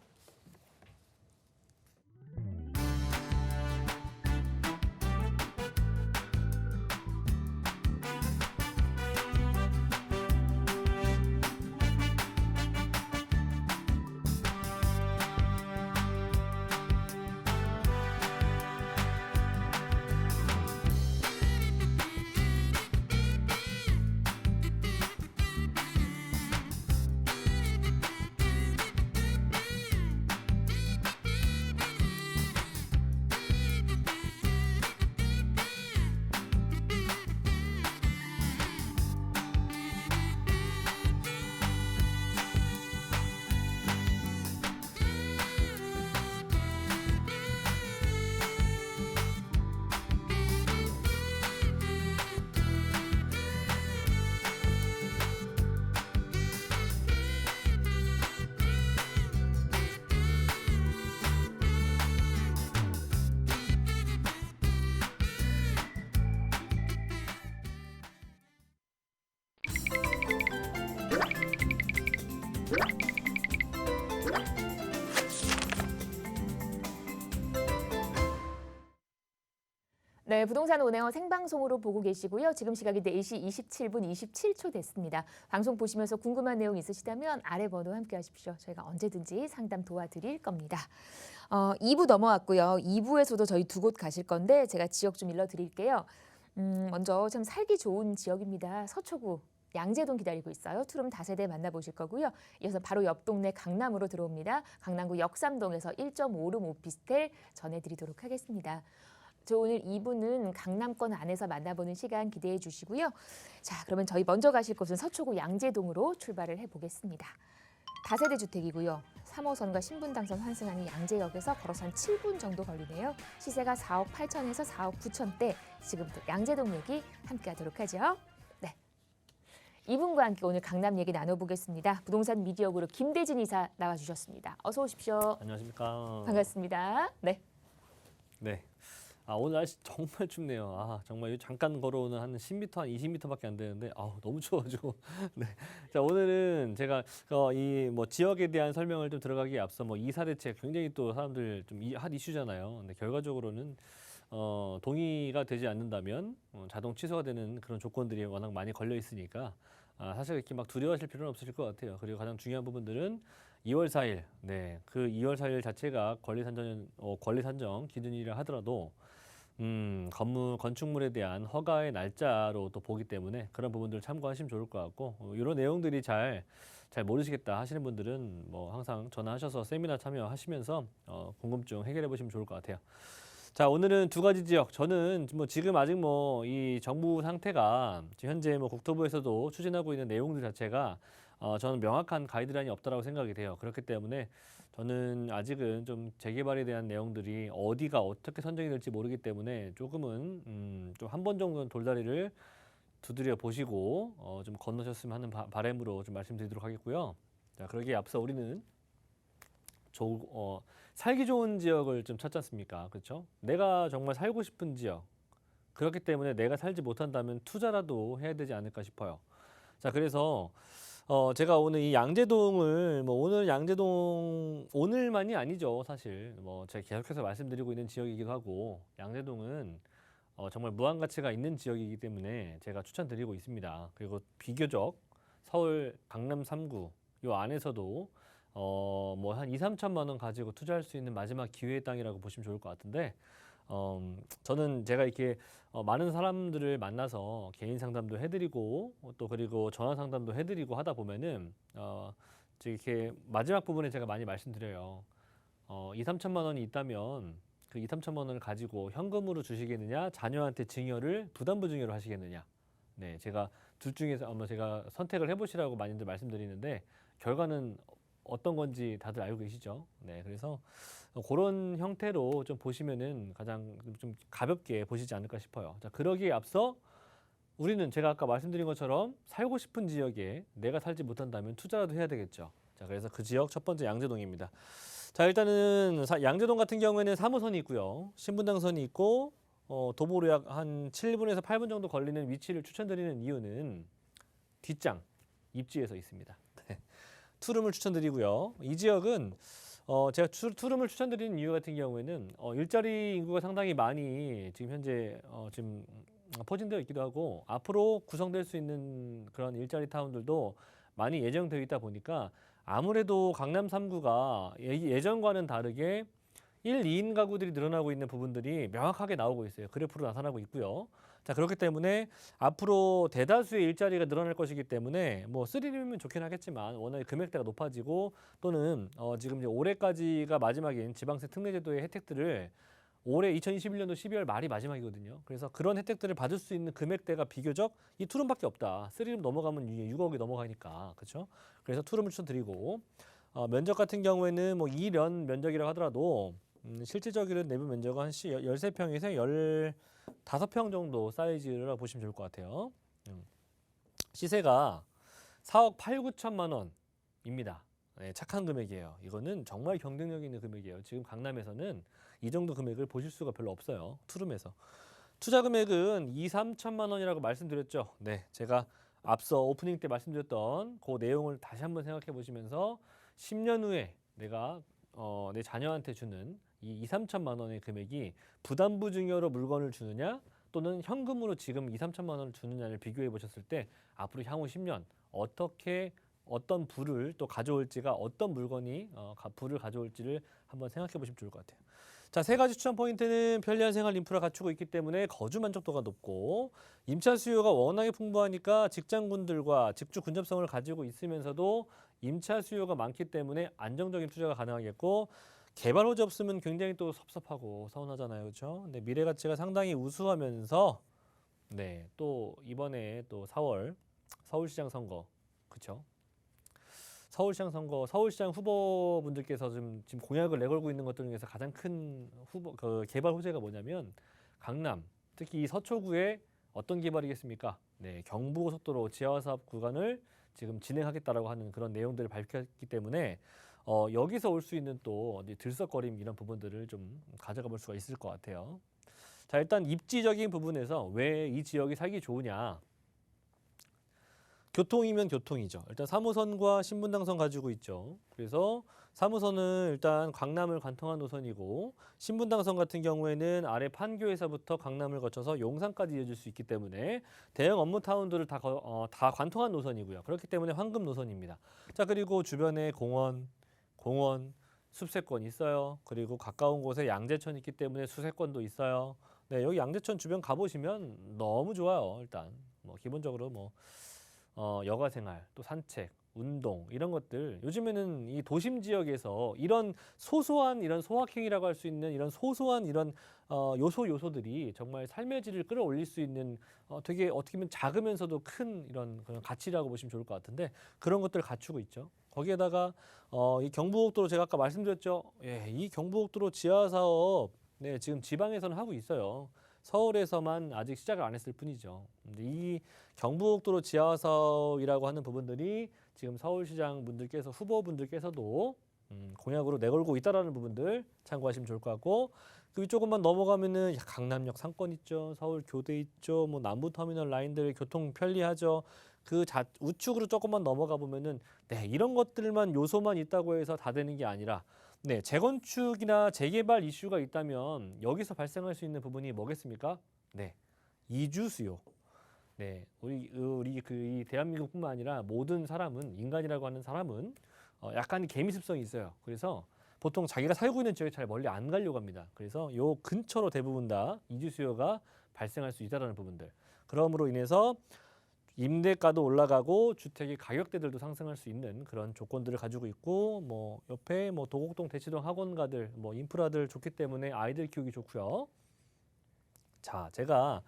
네, 부동산 온에어 생방송으로 보고 계시고요. 지금 시각이 4시 27분 27초 됐습니다. 방송 보시면서 궁금한 내용 있으시다면 아래 번호 함께 하십시오. 저희가 언제든지 상담 도와드릴 겁니다. 2부 넘어왔고요. 2부에서도 저희 두 곳 가실 건데 제가 지역 좀 일러드릴게요. 먼저 참 살기 좋은 지역입니다. 서초구. 양재동 기다리고 있어요. 투룸 다세대 만나보실 거고요. 이어서 바로 옆 동네 강남으로 들어옵니다. 강남구 역삼동에서 1.5룸 오피스텔 전해드리도록 하겠습니다. 저 오늘 2부는 강남권 안에서 만나보는 시간 기대해 주시고요. 자, 그러면 저희 먼저 가실 곳은 서초구 양재동으로 출발을 해보겠습니다. 다세대 주택이고요. 3호선과 신분당선 환승하는 양재역에서 걸어서 한 7분 정도 걸리네요. 시세가 4억 8천에서 4억 9천대. 지금부터 양재동 얘기 함께 하도록 하죠. 네. 이분과 함께 오늘 강남 얘기 나눠보겠습니다. 부동산 미디어 그룹 김대진 이사 나와주셨습니다. 어서 오십시오. 안녕하십니까. 반갑습니다. 네. 네. 오늘 날씨 정말 춥네요. 정말 잠깐 걸어오는 한 10m, 한 20m밖에 안 되는데 너무 추워가지고. 네. 자, 오늘은 제가 이 뭐 지역에 대한 설명을 좀 들어가기에 앞서 뭐 이사 대책 굉장히 또 사람들 좀 핫 이슈잖아요. 근데 결과적으로는 동의가 되지 않는다면 자동 취소가 되는 그런 조건들이 워낙 많이 걸려 있으니까 사실 이렇게 막 두려워하실 필요는 없으실 것 같아요. 그리고 가장 중요한 부분들은 2월 4일, 네, 그 2월 4일 자체가 권리 산정 기준이라 하더라도 건축물에 대한 허가의 날짜로 또 보기 때문에 그런 부분들 참고하시면 좋을 것 같고 이런 내용들이 잘 모르시겠다 하시는 분들은 뭐 항상 전화하셔서 세미나 참여하시면서 궁금증 해결해 보시면 좋을 것 같아요. 자, 오늘은 두 가지 지역. 저는 뭐 지금 아직 뭐 이 정부 상태가 지금 현재 뭐 국토부에서도 추진하고 있는 내용들 자체가 저는 명확한 가이드라인이 없다라고 생각이 돼요. 그렇기 때문에 저는 아직은 좀 재개발에 대한 내용들이 어디가 어떻게 선정이 될지 모르기 때문에 조금은 좀 한 번 정도는 돌다리를 두드려 보시고 좀 건너셨으면 하는 바람으로 좀 말씀드리도록 하겠고요. 자, 그러기에 앞서 우리는 살기 좋은 지역을 좀 찾지 않습니까? 그렇죠? 내가 정말 살고 싶은 지역. 그렇기 때문에 내가 살지 못한다면 투자라도 해야 되지 않을까 싶어요. 자, 그래서 제가 오늘 이 양재동을 오늘 양재동 오늘만이 아니죠, 사실. 제가 계속해서 말씀드리고 있는 지역이기도 하고 양재동은 정말 무한 가치가 있는 지역이기 때문에 제가 추천드리고 있습니다. 그리고 비교적 서울 강남 3구 요 안에서도 한 2, 3천만 원 가지고 투자할 수 있는 마지막 기회의 땅이라고 보시면 좋을 것 같은데 저는 제가 이렇게 많은 사람들을 만나서 개인 상담도 해드리고 또 그리고 전화 상담도 해드리고 하다 보면은 이렇게 마지막 부분에 제가 많이 말씀드려요. 2, 3천만 원이 있다면 그 2, 3천만 원을 가지고 현금으로 주시겠느냐, 자녀한테 증여를 부담부 증여를 하시겠느냐. 네, 제가 둘 중에서 제가 선택을 해보시라고 많이들 말씀드리는데 결과는 어떤 건지 다들 알고 계시죠? 네, 그래서 그런 형태로 좀 보시면은 가장 좀 가볍게 보시지 않을까 싶어요. 자, 그러기에 앞서 우리는 제가 아까 말씀드린 것처럼 살고 싶은 지역에 내가 살지 못한다면 투자라도 해야 되겠죠. 자, 그래서 그 지역 첫 번째 양재동입니다. 자, 일단은 양재동 같은 경우에는 3호선이 있고요. 신분당선이 있고 도보로 약 한 7분에서 8분 정도 걸리는 위치를 추천드리는 이유는 뒷장, 입지에서 있습니다. 네. 투룸을 추천드리고요. 이 지역은 제가 투룸을 추천드리는 이유 같은 경우에는 일자리 인구가 상당히 많이 지금 현재 지금 포진되어 있기도 하고 앞으로 구성될 수 있는 그런 일자리 타운들도 많이 예정되어 있다 보니까 아무래도 강남 3구가 예전과는 다르게 1, 2인 가구들이 늘어나고 있는 부분들이 명확하게 나오고 있어요. 그래프로 나타나고 있고요. 자, 그렇기 때문에 앞으로 대다수의 일자리가 늘어날 것이기 때문에 3룸이면 좋긴 하겠지만 워낙에 금액대가 높아지고 또는 지금 이제 올해까지가 마지막인 지방세 특례제도의 혜택들을 올해 2021년도 12월 말이 마지막이거든요. 그래서 그런 혜택들을 받을 수 있는 금액대가 비교적 이 투룸밖에 없다. 3룸 넘어가면 6억이 넘어가니까. 그렇죠? 그래서 투룸을 추천드리고 면적 같은 경우에는 2년 면적이라고 하더라도 실질적인 내부 면적은 한 13평에서 15평 정도 사이즈라고 보시면 좋을 것 같아요. 시세가 4억 8, 9천만 원입니다. 네, 착한 금액이에요. 이거는 정말 경쟁력 있는 금액이에요. 지금 강남에서는 이 정도 금액을 보실 수가 별로 없어요. 투룸에서. 투자 금액은 2, 3천만 원이라고 말씀드렸죠. 네, 제가 앞서 오프닝 때 말씀드렸던 그 내용을 다시 한번 생각해 보시면서 10년 후에 내가 내 자녀한테 주는 이 2, 3천만 원의 금액이 부담부 증여로 물건을 주느냐 또는 현금으로 지금 2, 3천만 원을 주느냐를 비교해 보셨을 때 앞으로 향후 10년 어떤 부를 또 가져올지가 어떤 물건이 부를 가져올지를 한번 생각해 보시면 좋을 것 같아요. 자, 세 가지 추천 포인트는 편리한 생활 인프라 갖추고 있기 때문에 거주 만족도가 높고 임차 수요가 워낙에 풍부하니까 직장군들과 직주 근접성을 가지고 있으면서도 임차 수요가 많기 때문에 안정적인 투자가 가능하겠고 개발 호재 없으면 굉장히 또 섭섭하고 서운하잖아요. 그렇죠? 근데 미래 가치가 상당히 우수하면서 네, 또 이번에 또 4월 서울시장 선거 그렇죠? 서울시장 선거, 서울시장 후보분들께서 지금 공약을 내걸고 있는 것들 중에서 가장 큰 개발 호재가 뭐냐면 강남, 특히 이 서초구에 어떤 개발이겠습니까? 네, 경부고속도로 지하사업 구간을 지금 진행하겠다라고 하는 그런 내용들을 밝혔기 때문에 여기서 올 수 있는 또 들썩거림 이런 부분들을 좀 가져가 볼 수가 있을 것 같아요. 자, 일단 입지적인 부분에서 왜 이 지역이 살기 좋으냐? 교통이면 교통이죠. 일단 3호선과 신분당선 가지고 있죠. 그래서 3호선은 일단 강남을 관통한 노선이고 신분당선 같은 경우에는 아래 판교에서부터 강남을 거쳐서 용산까지 이어질 수 있기 때문에 대형 업무 타운들을 다 관통한 노선이고요. 그렇기 때문에 황금 노선입니다. 자, 그리고 주변에 공원, 숲세권 있어요. 그리고 가까운 곳에 양재천 있기 때문에 수세권도 있어요. 네, 여기 양재천 주변 가보시면 너무 좋아요. 일단 기본적으로 여가 생활, 또 산책, 운동 이런 것들 요즘에는 이 도심 지역에서 이런 소소한 이런 소확행이라고 할 수 있는 이런 소소한 이런 요소들이 정말 삶의 질을 끌어올릴 수 있는 되게 어떻게 보면 작으면서도 큰 이런 그런 가치라고 보시면 좋을 것 같은데 그런 것들을 갖추고 있죠. 거기에다가 이 경부고속도로 제가 아까 말씀드렸죠. 예, 이 경부고속도로 지하 사업 네, 지금 지방에서는 하고 있어요. 서울에서만 아직 시작을 안 했을 뿐이죠. 근데 이 경부고속도로 지하 사업이라고 하는 부분들이 지금 서울시장 분들께서 후보분들께서도 공약으로 내걸고 있다라는 부분들 참고하시면 좋을 것 같고 그 위쪽만 넘어가면은 강남역 상권 있죠, 서울 교대 있죠, 뭐 남부터미널 라인들 교통 편리하죠. 그 우측으로 조금만 넘어가 보면은 네 이런 것들만 요소만 있다고 해서 다 되는 게 아니라 네 재건축이나 재개발 이슈가 있다면 여기서 발생할 수 있는 부분이 뭐겠습니까? 네 이주 수요. 네, 우리 그 이 대한민국뿐만 아니라 모든 사람은 인간이라고 하는 사람은 약간 개미 습성이 있어요. 그래서 보통 자기가 살고 있는 지역에 잘 멀리 안 가려고 합니다. 그래서 요 근처로 대부분 다 이주 수요가 발생할 수 있다라는 부분들. 그러므로 인해서 임대가도 올라가고 주택의 가격대들도 상승할 수 있는 그런 조건들을 가지고 있고 뭐 옆에 뭐 도곡동, 대치동 학원가들 뭐 인프라들 좋기 때문에 아이들 키우기 좋고요. 자, 제가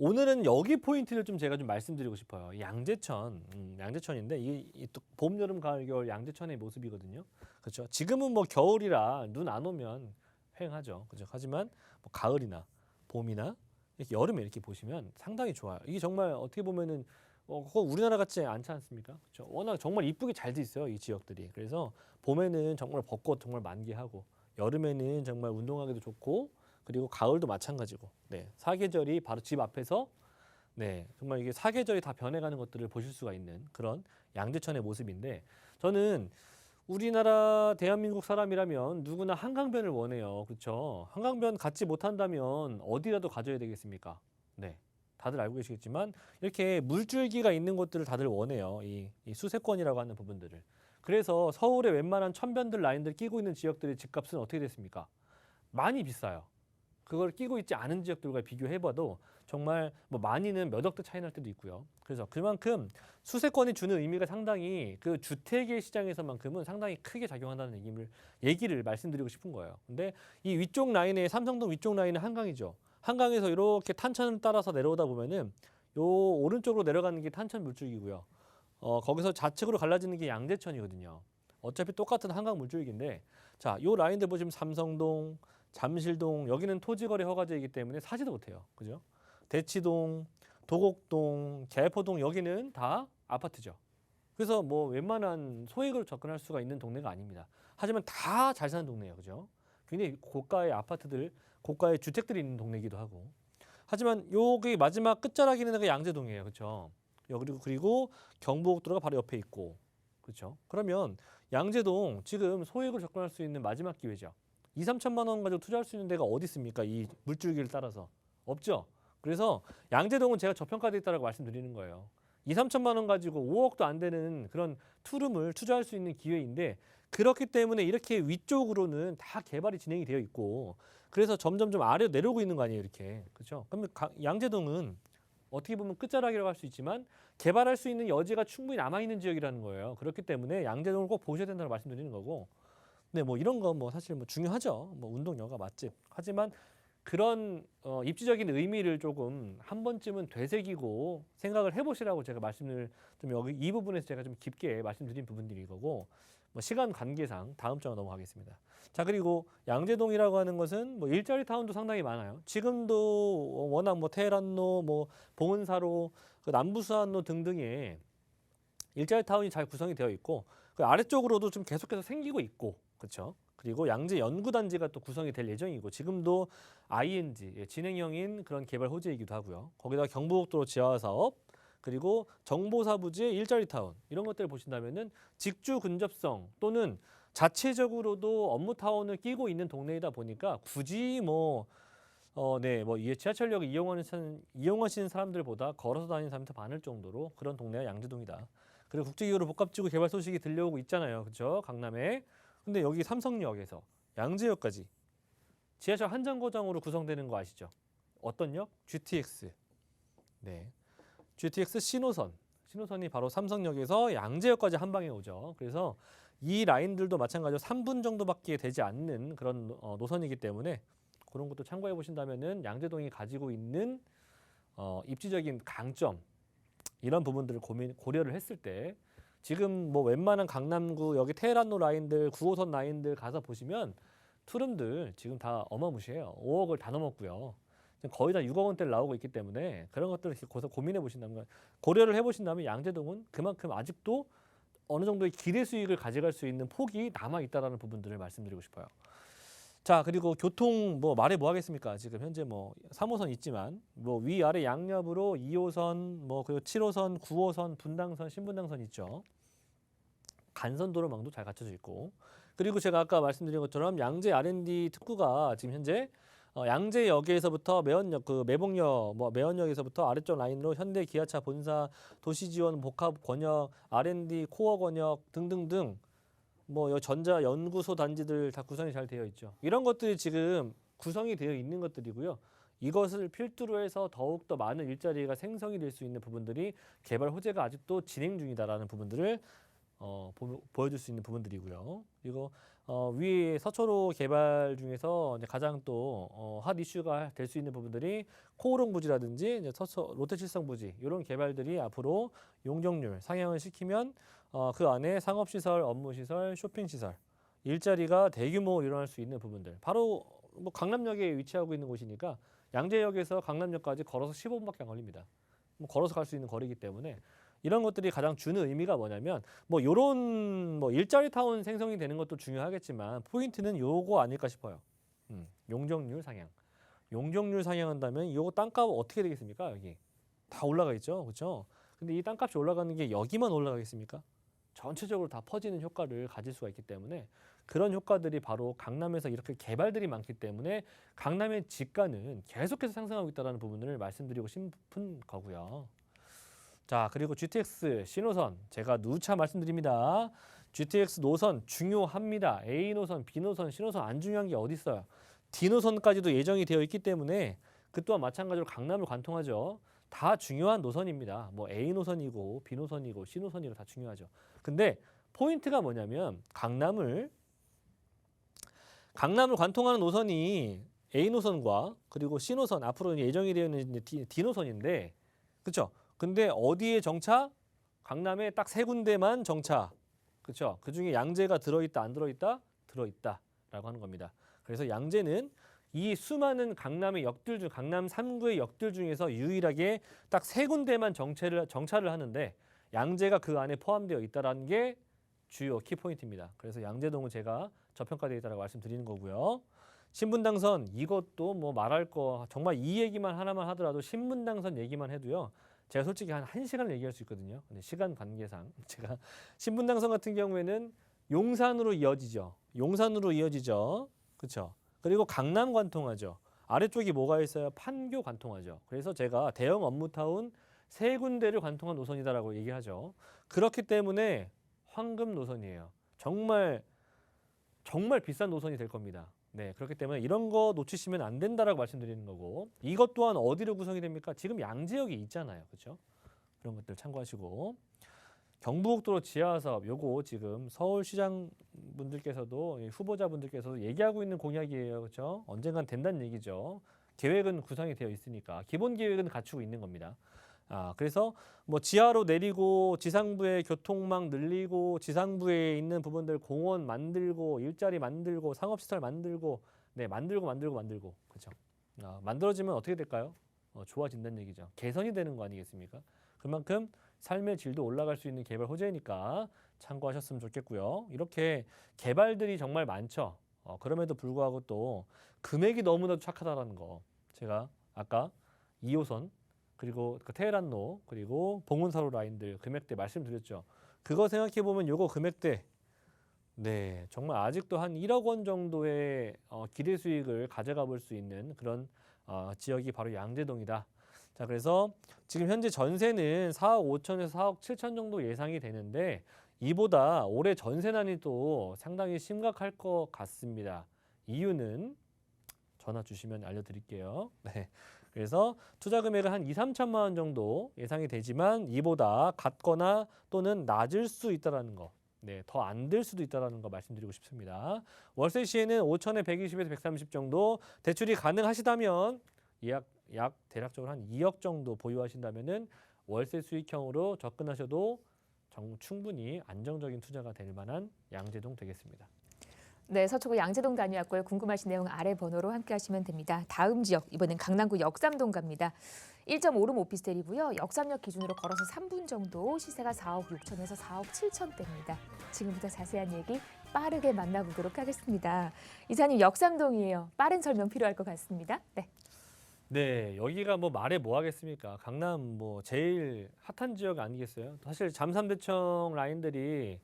오늘은 여기 포인트를 좀 제가 좀 말씀드리고 싶어요. 양재천, 양재천인데 이게 또 봄, 여름, 가을, 겨울 양재천의 모습이거든요. 그렇죠? 지금은 뭐 겨울이라 눈 안 오면 휑하죠. 그죠? 하지만 뭐 가을이나 봄이나 이렇게 여름에 이렇게 보시면 상당히 좋아요. 이게 정말 어떻게 보면은 그거 우리나라 같지 않지 않습니까? 그렇죠? 워낙 정말 이쁘게 잘 돼 있어요, 이 지역들이. 그래서 봄에는 정말 벚꽃 정말 만개하고 여름에는 정말 운동하기도 좋고 그리고 가을도 마찬가지고 네 사계절이 바로 집 앞에서 네 정말 이게 사계절이 다 변해가는 것들을 보실 수가 있는 그런 양재천의 모습인데 저는 우리나라 대한민국 사람이라면 누구나 한강변을 원해요. 그렇죠? 한강변 갖지 못한다면 어디라도 가져야 되겠습니까? 네 다들 알고 계시겠지만 이렇게 물줄기가 있는 곳들을 다들 원해요. 이 수세권이라고 하는 부분들을. 그래서 서울의 웬만한 천변들 라인들 끼고 있는 지역들의 집값은 어떻게 됐습니까? 많이 비싸요. 그걸 끼고 있지 않은 지역들과 비교해봐도 정말 뭐 많이는 몇 억대 차이 날 때도 있고요. 그래서 그만큼 수세권이 주는 의미가 상당히 그 주택의 시장에서만큼은 상당히 크게 작용한다는 얘기를 말씀드리고 싶은 거예요. 근데 이 위쪽 라인에 삼성동 위쪽 라인은 한강이죠. 한강에서 이렇게 탄천을 따라서 내려오다 보면은 요 오른쪽으로 내려가는 게 탄천 물줄기고요. 거기서 좌측으로 갈라지는 게 양재천이거든요. 어차피 똑같은 한강 물줄기인데 자, 요 라인들 보시면 삼성동 잠실동 여기는 토지거래 허가제이기 때문에 사지도 못해요. 그죠? 대치동, 도곡동, 개포동 여기는 다 아파트죠. 그래서 뭐 웬만한 소액으로 접근할 수가 있는 동네가 아닙니다. 하지만 다 잘 사는 동네예요. 그죠? 굉장히 고가의 아파트들, 고가의 주택들이 있는 동네이기도 하고. 하지만 여기 마지막 끝자락에 양재동이에요. 그렇죠? 그리고 경부고속도로가 바로 옆에 있고. 그렇죠? 그러면 양재동 지금 소액으로 접근할 수 있는 마지막 기회죠. 2, 3천만 원 가지고 투자할 수 있는 데가 어디 있습니까? 이 물줄기를 따라서. 없죠. 그래서 양재동은 제가 저평가되어 있다고 말씀드리는 거예요. 2, 3천만 원 가지고 5억도 안 되는 그런 투룸을 투자할 수 있는 기회인데 그렇기 때문에 이렇게 위쪽으로는 다 개발이 진행이 되어 있고 그래서 점점 좀 아래로 내려오고 있는 거 아니에요, 이렇게. 그렇죠? 그러면 양재동은 어떻게 보면 끝자락이라고 할 수 있지만 개발할 수 있는 여지가 충분히 남아 있는 지역이라는 거예요. 그렇기 때문에 양재동을 꼭 보셔야 된다고 말씀드리는 거고. 네, 뭐 이런 거 뭐 사실 뭐 중요하죠. 뭐 운동, 여가, 맛집. 하지만 그런 입지적인 의미를 조금 한 번쯤은 되새기고 생각을 해보시라고 제가 말씀을 좀 여기 이 부분에서 제가 좀 깊게 말씀드린 부분들이 거고 뭐 시간 관계상 다음 장으로 넘어가겠습니다. 자, 그리고 양재동이라고 하는 것은 뭐 일자리 타운도 상당히 많아요. 지금도 워낙 뭐 테헤란로, 뭐 봉은사로, 그 남부수안로 등등의 일자리 타운이 잘 구성이 되어 있고 그 아래쪽으로도 좀 계속해서 생기고 있고 그렇죠. 그리고 양재 연구단지가 또 구성이 될 예정이고 지금도 ING 진행형인 그런 개발 호재이기도 하고요. 거기다가 경부고속도로 지하 사업 그리고 정보사 부지의 일자리 타운 이런 것들을 보신다면은 직주 근접성 또는 자체적으로도 업무 타운을 끼고 있는 동네이다 보니까 굳이 뭐 이 지하철역을 이용하시는 사람들보다 걸어서 다니는 사람이 더 많을 정도로 그런 동네가 양재동이다. 그리고 국제기후로 복합지구 개발 소식이 들려오고 있잖아요. 그렇죠? 강남에. 근데 여기 삼성역에서 양재역까지 지하철 한 정거장으로 구성되는 거 아시죠? 어떤 역? GTX. 네. GTX 신호선. 신호선이 바로 삼성역에서 양재역까지 한 방에 오죠. 그래서 이 라인들도 마찬가지로 3분 정도밖에 되지 않는 그런 노선이기 때문에 그런 것도 참고해 보신다면은 양재동이 가지고 있는 입지적인 강점 이런 부분들을 고려를 했을 때 지금 뭐 웬만한 강남구 여기 테헤란로 라인들 9호선 라인들 가서 보시면 투룸들 지금 다 어마무시해요. 5억을 다 넘었고요. 거의 다 6억 원대를 나오고 있기 때문에 그런 것들을 고민해 보신다면 고려를 해 보신다면 양재동은 그만큼 아직도 어느 정도의 기대 수익을 가져갈 수 있는 폭이 남아 있다라는 부분들을 말씀드리고 싶어요. 자, 그리고 교통 뭐 말해 뭐 하겠습니까? 지금 현재 뭐 3호선 있지만 뭐 위아래 양옆으로 2호선 뭐 그리고 7호선, 9호선, 분당선, 신분당선 있죠. 간선도로망도 잘 갖춰져 있고 그리고 제가 아까 말씀드린 것처럼 양재 R&D 특구가 지금 현재 양재역에서부터 매원역 그 매봉역 뭐 매원역에서부터 아래쪽 라인으로 현대 기아차 본사 도시지원 복합 권역 R&D 코어 권역 등등등 뭐 전자 연구소 단지들 다 구성이 잘 되어 있죠. 이런 것들이 지금 구성이 되어 있는 것들이고요. 이것을 필두로 해서 더욱 더 많은 일자리가 생성이 될 수 있는 부분들이 개발 호재가 아직도 진행 중이다라는 부분들을 보여줄 수 있는 부분들이고요. 그리고 위에 서초로 개발 중에서 이제 가장 또 핫 이슈가 될 수 있는 부분들이 코오롱 부지라든지 이제 서초 롯데칠성 부지 이런 개발들이 앞으로 용적률 상향을 시키면 그 안에 상업시설, 업무시설, 쇼핑시설 일자리가 대규모 일어날 수 있는 부분들 바로 뭐 강남역에 위치하고 있는 곳이니까 양재역에서 강남역까지 걸어서 15분밖에 안 걸립니다. 뭐 걸어서 갈 수 있는 거리이기 때문에 이런 것들이 가장 주는 의미가 뭐냐면 뭐 요런 뭐 일자리 타운 생성이 되는 것도 중요하겠지만 포인트는 요거 아닐까 싶어요. 용적률 상향. 용적률 상향한다면 요거 땅값 어떻게 되겠습니까? 여기 다 올라가 있죠, 그렇죠? 근데 이 땅값이 올라가는 게 여기만 올라가겠습니까? 전체적으로 다 퍼지는 효과를 가질 수가 있기 때문에 그런 효과들이 바로 강남에서 이렇게 개발들이 많기 때문에 강남의 집가는 계속해서 상승하고 있다는 부분을 말씀드리고 싶은 거고요. 자, 그리고 GTX 신호선 제가 누차 말씀드립니다. GTX 노선 중요합니다. A 노선, B 노선, C노선 안 중요한 게 어디 있어요? D 노선까지도 예정이 되어 있기 때문에 그 또한 마찬가지로 강남을 관통하죠. 다 중요한 노선입니다. 뭐 A 노선이고 B 노선이고 C 노선이고 다 중요하죠. 근데 포인트가 뭐냐면 강남을 관통하는 노선이 A 노선과 그리고 C 노선 앞으로 예정이 되어 있는 D 노선인데 그렇죠? 근데 어디에 정차? 강남에 딱 세 군데만 정차. 그렇죠? 그중에 양재가 들어있다 안 들어있다? 들어있다라고 하는 겁니다. 그래서 양재는 이 수많은 강남의 역들 중 강남 3구의 역들 중에서 유일하게 딱 세 군데만 정차를 하는데 양재가 그 안에 포함되어 있다라는 게 주요 키포인트입니다. 그래서 양재동은 제가 저평가되어 있다고 말씀드리는 거고요. 신분당선 이것도 뭐 말할 거 정말 이 얘기만 하나만 하더라도 신분당선 얘기만 해도요. 제가 솔직히 한 1시간을 얘기할 수 있거든요. 근데 시간 관계상 제가 신분당선 같은 경우에는 용산으로 이어지죠. 그렇죠? 그리고 강남 관통하죠. 아래쪽이 뭐가 있어요? 판교 관통하죠. 그래서 제가 대형 업무타운 세 군데를 관통한 노선이다라고 얘기하죠. 그렇기 때문에 황금 노선이에요. 정말 비싼 노선이 될 겁니다. 네, 그렇기 때문에 이런 거 놓치시면 안 된다라고 말씀드리는 거고 이것 또한 어디로 구성이 됩니까? 지금 양재역이 있잖아요. 그렇죠? 그런 것들 참고하시고 경부고속도로 지하사업 요거 지금 서울시장 분들께서도 후보자분들께서도 얘기하고 있는 공약이에요. 그렇죠? 언젠간 된다는 얘기죠. 계획은 구성이 되어 있으니까 기본 계획은 갖추고 있는 겁니다. 그래서 뭐 지하로 내리고 지상부에 교통망 늘리고 지상부에 있는 부분들 공원 만들고 일자리 만들고 상업시설 만들고 네 만들고 그렇죠. 만들어지면 어떻게 될까요? 좋아진다는 얘기죠. 개선이 되는 거 아니겠습니까? 그만큼 삶의 질도 올라갈 수 있는 개발 호재니까 참고하셨으면 좋겠고요. 이렇게 개발들이 정말 많죠. 그럼에도 불구하고 또 금액이 너무나도 착하다라는 거 제가 아까 2호선 그리고 그 테헤란로 그리고 봉은사로 라인들 금액대 말씀드렸죠. 그거 생각해 보면 요거 금액대 네 정말 아직도 한 1억 원 정도의 기대 수익을 가져가 볼 수 있는 그런 지역이 바로 양재동이다. 자 그래서 지금 현재 전세는 4억 5천에서 4억 7천 정도 예상이 되는데 이보다 올해 전세난이 또 상당히 심각할 것 같습니다. 이유는 전화 주시면 알려드릴게요. 네. 그래서 투자 금액은 한 2, 3천만 원 정도 예상이 되지만 이보다 같거나 또는 낮을 수 있다라는 거. 네, 더 안 될 수도 있다라는 거 말씀드리고 싶습니다. 월세 시에는 5천에 120에서 130 정도 대출이 가능하시다면 약 대략적으로 한 2억 정도 보유하신다면은 월세 수익형으로 접근하셔도 충분히 안정적인 투자가 될 만한 양재동 되겠습니다. 네, 서초구 양재동 다녀왔고요. 궁금하신 내용 아래 번호로 함께 하시면 됩니다. 다음 지역, 이번엔 강남구 역삼동 갑니다. 1.5룸 오피스텔이고요. 역삼역 기준으로 걸어서 3분 정도, 시세가 4억 6천에서 4억 7천대입니다. 지금부터 자세한 얘기 빠르게 만나보도록 하겠습니다. 이사님, 역삼동이에요. 빠른 설명 필요할 것 같습니다. 네. 네, 여기가 뭐 말해 뭐 하겠습니까? 강남 뭐 제일 핫한 지역 아니겠어요? 사실 잠산대청 라인들이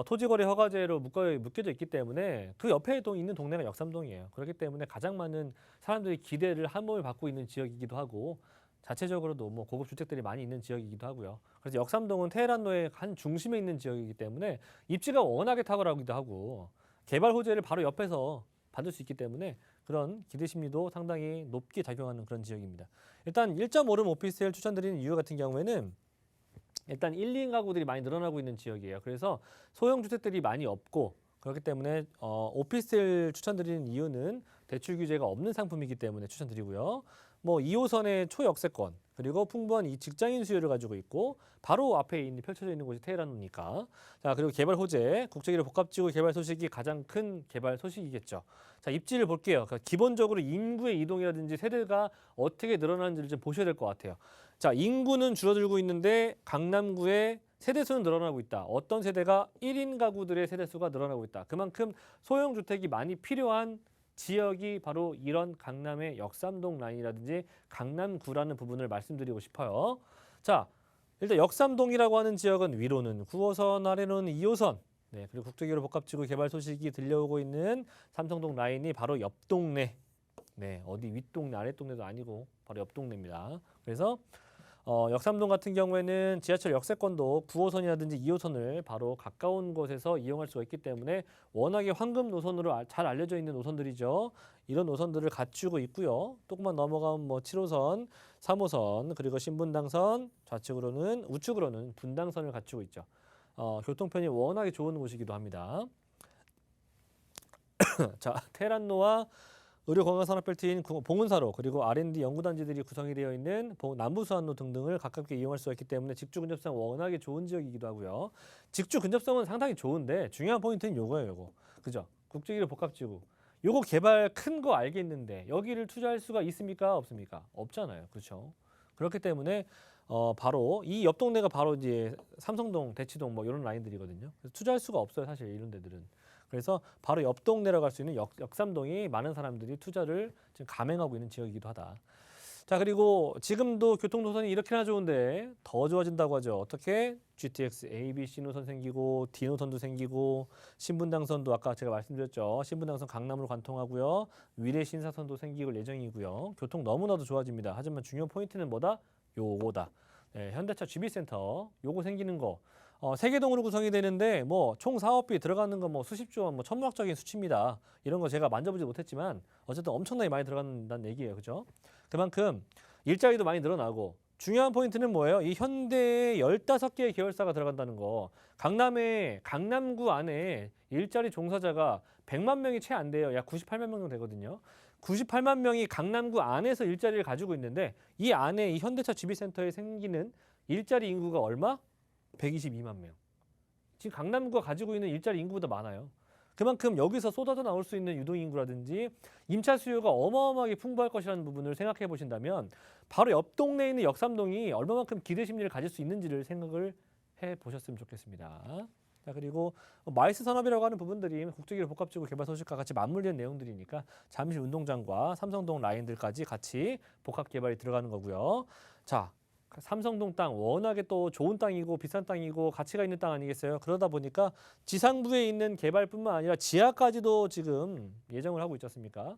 토지거래 허가제로 묶여져 있기 때문에 그 옆에 있는 동네가 역삼동이에요. 그렇기 때문에 가장 많은 사람들이 기대를 한 몸에 받고 있는 지역이기도 하고 자체적으로도 뭐 고급 주택들이 많이 있는 지역이기도 하고요. 그래서 역삼동은 테헤란로의 한 중심에 있는 지역이기 때문에 입지가 워낙에 탁월하기도 하고 개발 호재를 바로 옆에서 받을 수 있기 때문에 그런 기대 심리도 상당히 높게 작용하는 그런 지역입니다. 일단 1.5룸 오피스텔 추천드리는 이유 같은 경우에는 일단 1, 2인 가구들이 많이 늘어나고 있는 지역이에요. 그래서 소형 주택들이 많이 없고 그렇기 때문에 오피스텔 추천드리는 이유는 대출 규제가 없는 상품이기 때문에 추천드리고요. 뭐 2호선의 초역세권 그리고 풍부한 이 직장인 수요를 가지고 있고 바로 앞에 펼쳐져 있는 곳이 테헤란로니까. 자, 그리고 개발 호재, 국제1호 복합지구 개발 소식이 가장 큰 개발 소식이겠죠. 자, 입지를 볼게요. 그러니까 기본적으로 인구의 이동이라든지 세대가 어떻게 늘어나는지를 좀 보셔야 될 것 같아요. 자, 인구는 줄어들고 있는데 강남구의 세대수는 늘어나고 있다. 어떤 세대가 1인 가구들의 세대수가 늘어나고 있다. 그만큼 소형 주택이 많이 필요한 지역이 바로 이런 강남의 역삼동 라인이라든지 강남구라는 부분을 말씀드리고 싶어요. 자, 일단 역삼동이라고 하는 지역은 위로는 9호선, 아래로는 2호선. 네, 그리고 국제1호 복합지구 개발 소식이 들려오고 있는 삼성동 라인이 바로 옆 동네. 네, 어디 윗동네, 아랫동네도 아니고 바로 옆 동네입니다. 그래서 역삼동 같은 경우에는 지하철 역세권도 9호선이라든지 2호선을 바로 가까운 곳에서 이용할 수가 있기 때문에 워낙에 황금 노선으로 잘 알려져 있는 노선들이죠. 이런 노선들을 갖추고 있고요. 조금만 넘어가면 뭐 7호선, 3호선, 그리고 신분당선, 우측으로는 분당선을 갖추고 있죠. 교통편이 워낙에 좋은 곳이기도 합니다. 자, 테헤란로와 의료건강산업벨트인 봉은사로 그리고 R&D 연구단지들이 구성이 되어 있는 남부수안로 등등을 가깝게 이용할 수가 있기 때문에 직주 근접성 워낙에 좋은 지역이기도 하고요. 직주 근접성은 상당히 좋은데 중요한 포인트는 요거예요. 요거. 그죠? 국제1호 복합지구. 요거 개발 큰 거 알겠는데 여기를 투자할 수가 있습니까? 없습니까? 없잖아요. 그렇죠? 그렇기 때문에 바로 이 옆 동네가 바로 이제 삼성동, 대치동 뭐 이런 라인들이거든요. 그래서 투자할 수가 없어요. 사실 이런 데들은. 그래서 바로 옆 동네라고 할 수 있는 역삼동이 많은 사람들이 투자를 지금 감행하고 있는 지역이기도 하다. 자, 그리고 지금도 교통노선이 이렇게나 좋은데 더 좋아진다고 하죠. 어떻게? GTX A, B, C 노선 생기고 D 노선도 생기고 신분당선도 아까 제가 말씀드렸죠. 신분당선 강남으로 관통하고요. 위례 신사선도 생길 예정이고요. 교통 너무나도 좋아집니다. 하지만 중요한 포인트는 뭐다? 요거다. 네, 현대차 GB센터 요거 생기는 거. 세개동으로 구성이 되는데 뭐 총 사업비 들어가는 거 뭐 수십조 원, 뭐 천문학적인 수치입니다. 이런 거 제가 만져보지 못했지만 어쨌든 엄청나게 많이 들어간다는 얘기예요, 그죠? 그만큼 일자리도 많이 늘어나고 중요한 포인트는 뭐예요? 이 현대에 15개의 계열사가 들어간다는 거. 강남구 안에 일자리 종사자가 100만 명이 채 안 돼요. 약 98만 명 정도 되거든요. 98만 명이 강남구 안에서 일자리를 가지고 있는데 이 안에 이 현대차 GB센터에 생기는 일자리 인구가 얼마? 122만 명. 지금 강남구가 가지고 있는 일자리 인구보다 많아요. 그만큼 여기서 쏟아져 나올 수 있는 유동인구라든지 임차 수요가 어마어마하게 풍부할 것이라는 부분을 생각해 보신다면 바로 옆 동네에 있는 역삼동이 얼마만큼 기대 심리를 가질 수 있는지를 생각을 해 보셨으면 좋겠습니다. 자, 그리고 마이스 산업이라고 하는 부분들이 국제1호 복합지구 개발 소식과 같이 맞물리는 내용들이니까 잠실 운동장과 삼성동 라인들까지 같이 복합 개발이 들어가는 거고요. 자, 삼성동 땅 워낙에 또 좋은 땅이고 비싼 땅이고 가치가 있는 땅 아니겠어요? 그러다 보니까 지상부에 있는 개발뿐만 아니라 지하까지도 지금 예정을 하고 있지 않습니까?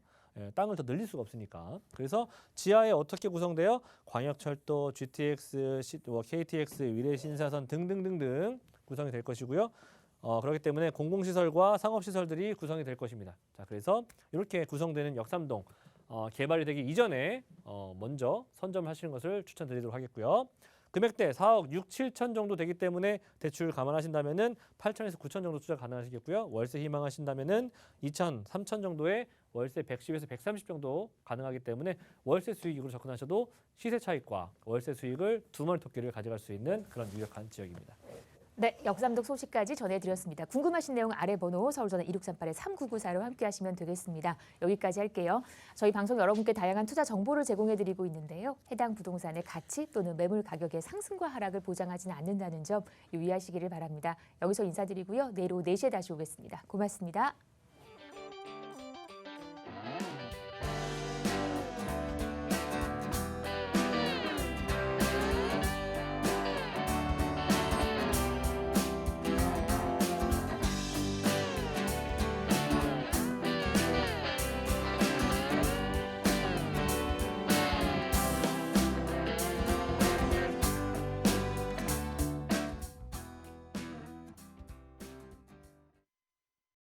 땅을 더 늘릴 수가 없으니까. 그래서 지하에 어떻게 구성돼요? 광역철도, GTX, KTX, 위례신사선 등등등등 구성이 될 것이고요. 그렇기 때문에 공공시설과 상업시설들이 구성이 될 것입니다. 자, 그래서 이렇게 구성되는 역삼동. 개발이 되기 이전에 먼저 선점하시는 것을 추천드리도록 하겠고요. 금액대 4억 6, 7천 정도 되기 때문에 대출 감안하신다면은 8천에서 9천 정도 투자 가능하시겠고요. 월세 희망하신다면은 2천, 3천 정도의 월세 110에서 130 정도 가능하기 때문에 월세 수익으로 접근하셔도 시세 차익과 월세 수익을 두 마리 토끼를 가져갈 수 있는 그런 유력한 지역입니다. 네, 역삼동 소식까지 전해드렸습니다. 궁금하신 내용 아래 번호 서울전화 2638-3994로 함께하시면 되겠습니다. 여기까지 할게요. 저희 방송 여러분께 다양한 투자 정보를 제공해드리고 있는데요. 해당 부동산의 가치 또는 매물 가격의 상승과 하락을 보장하지는 않는다는 점 유의하시기를 바랍니다. 여기서 인사드리고요. 내일 오후 4시에 다시 오겠습니다. 고맙습니다.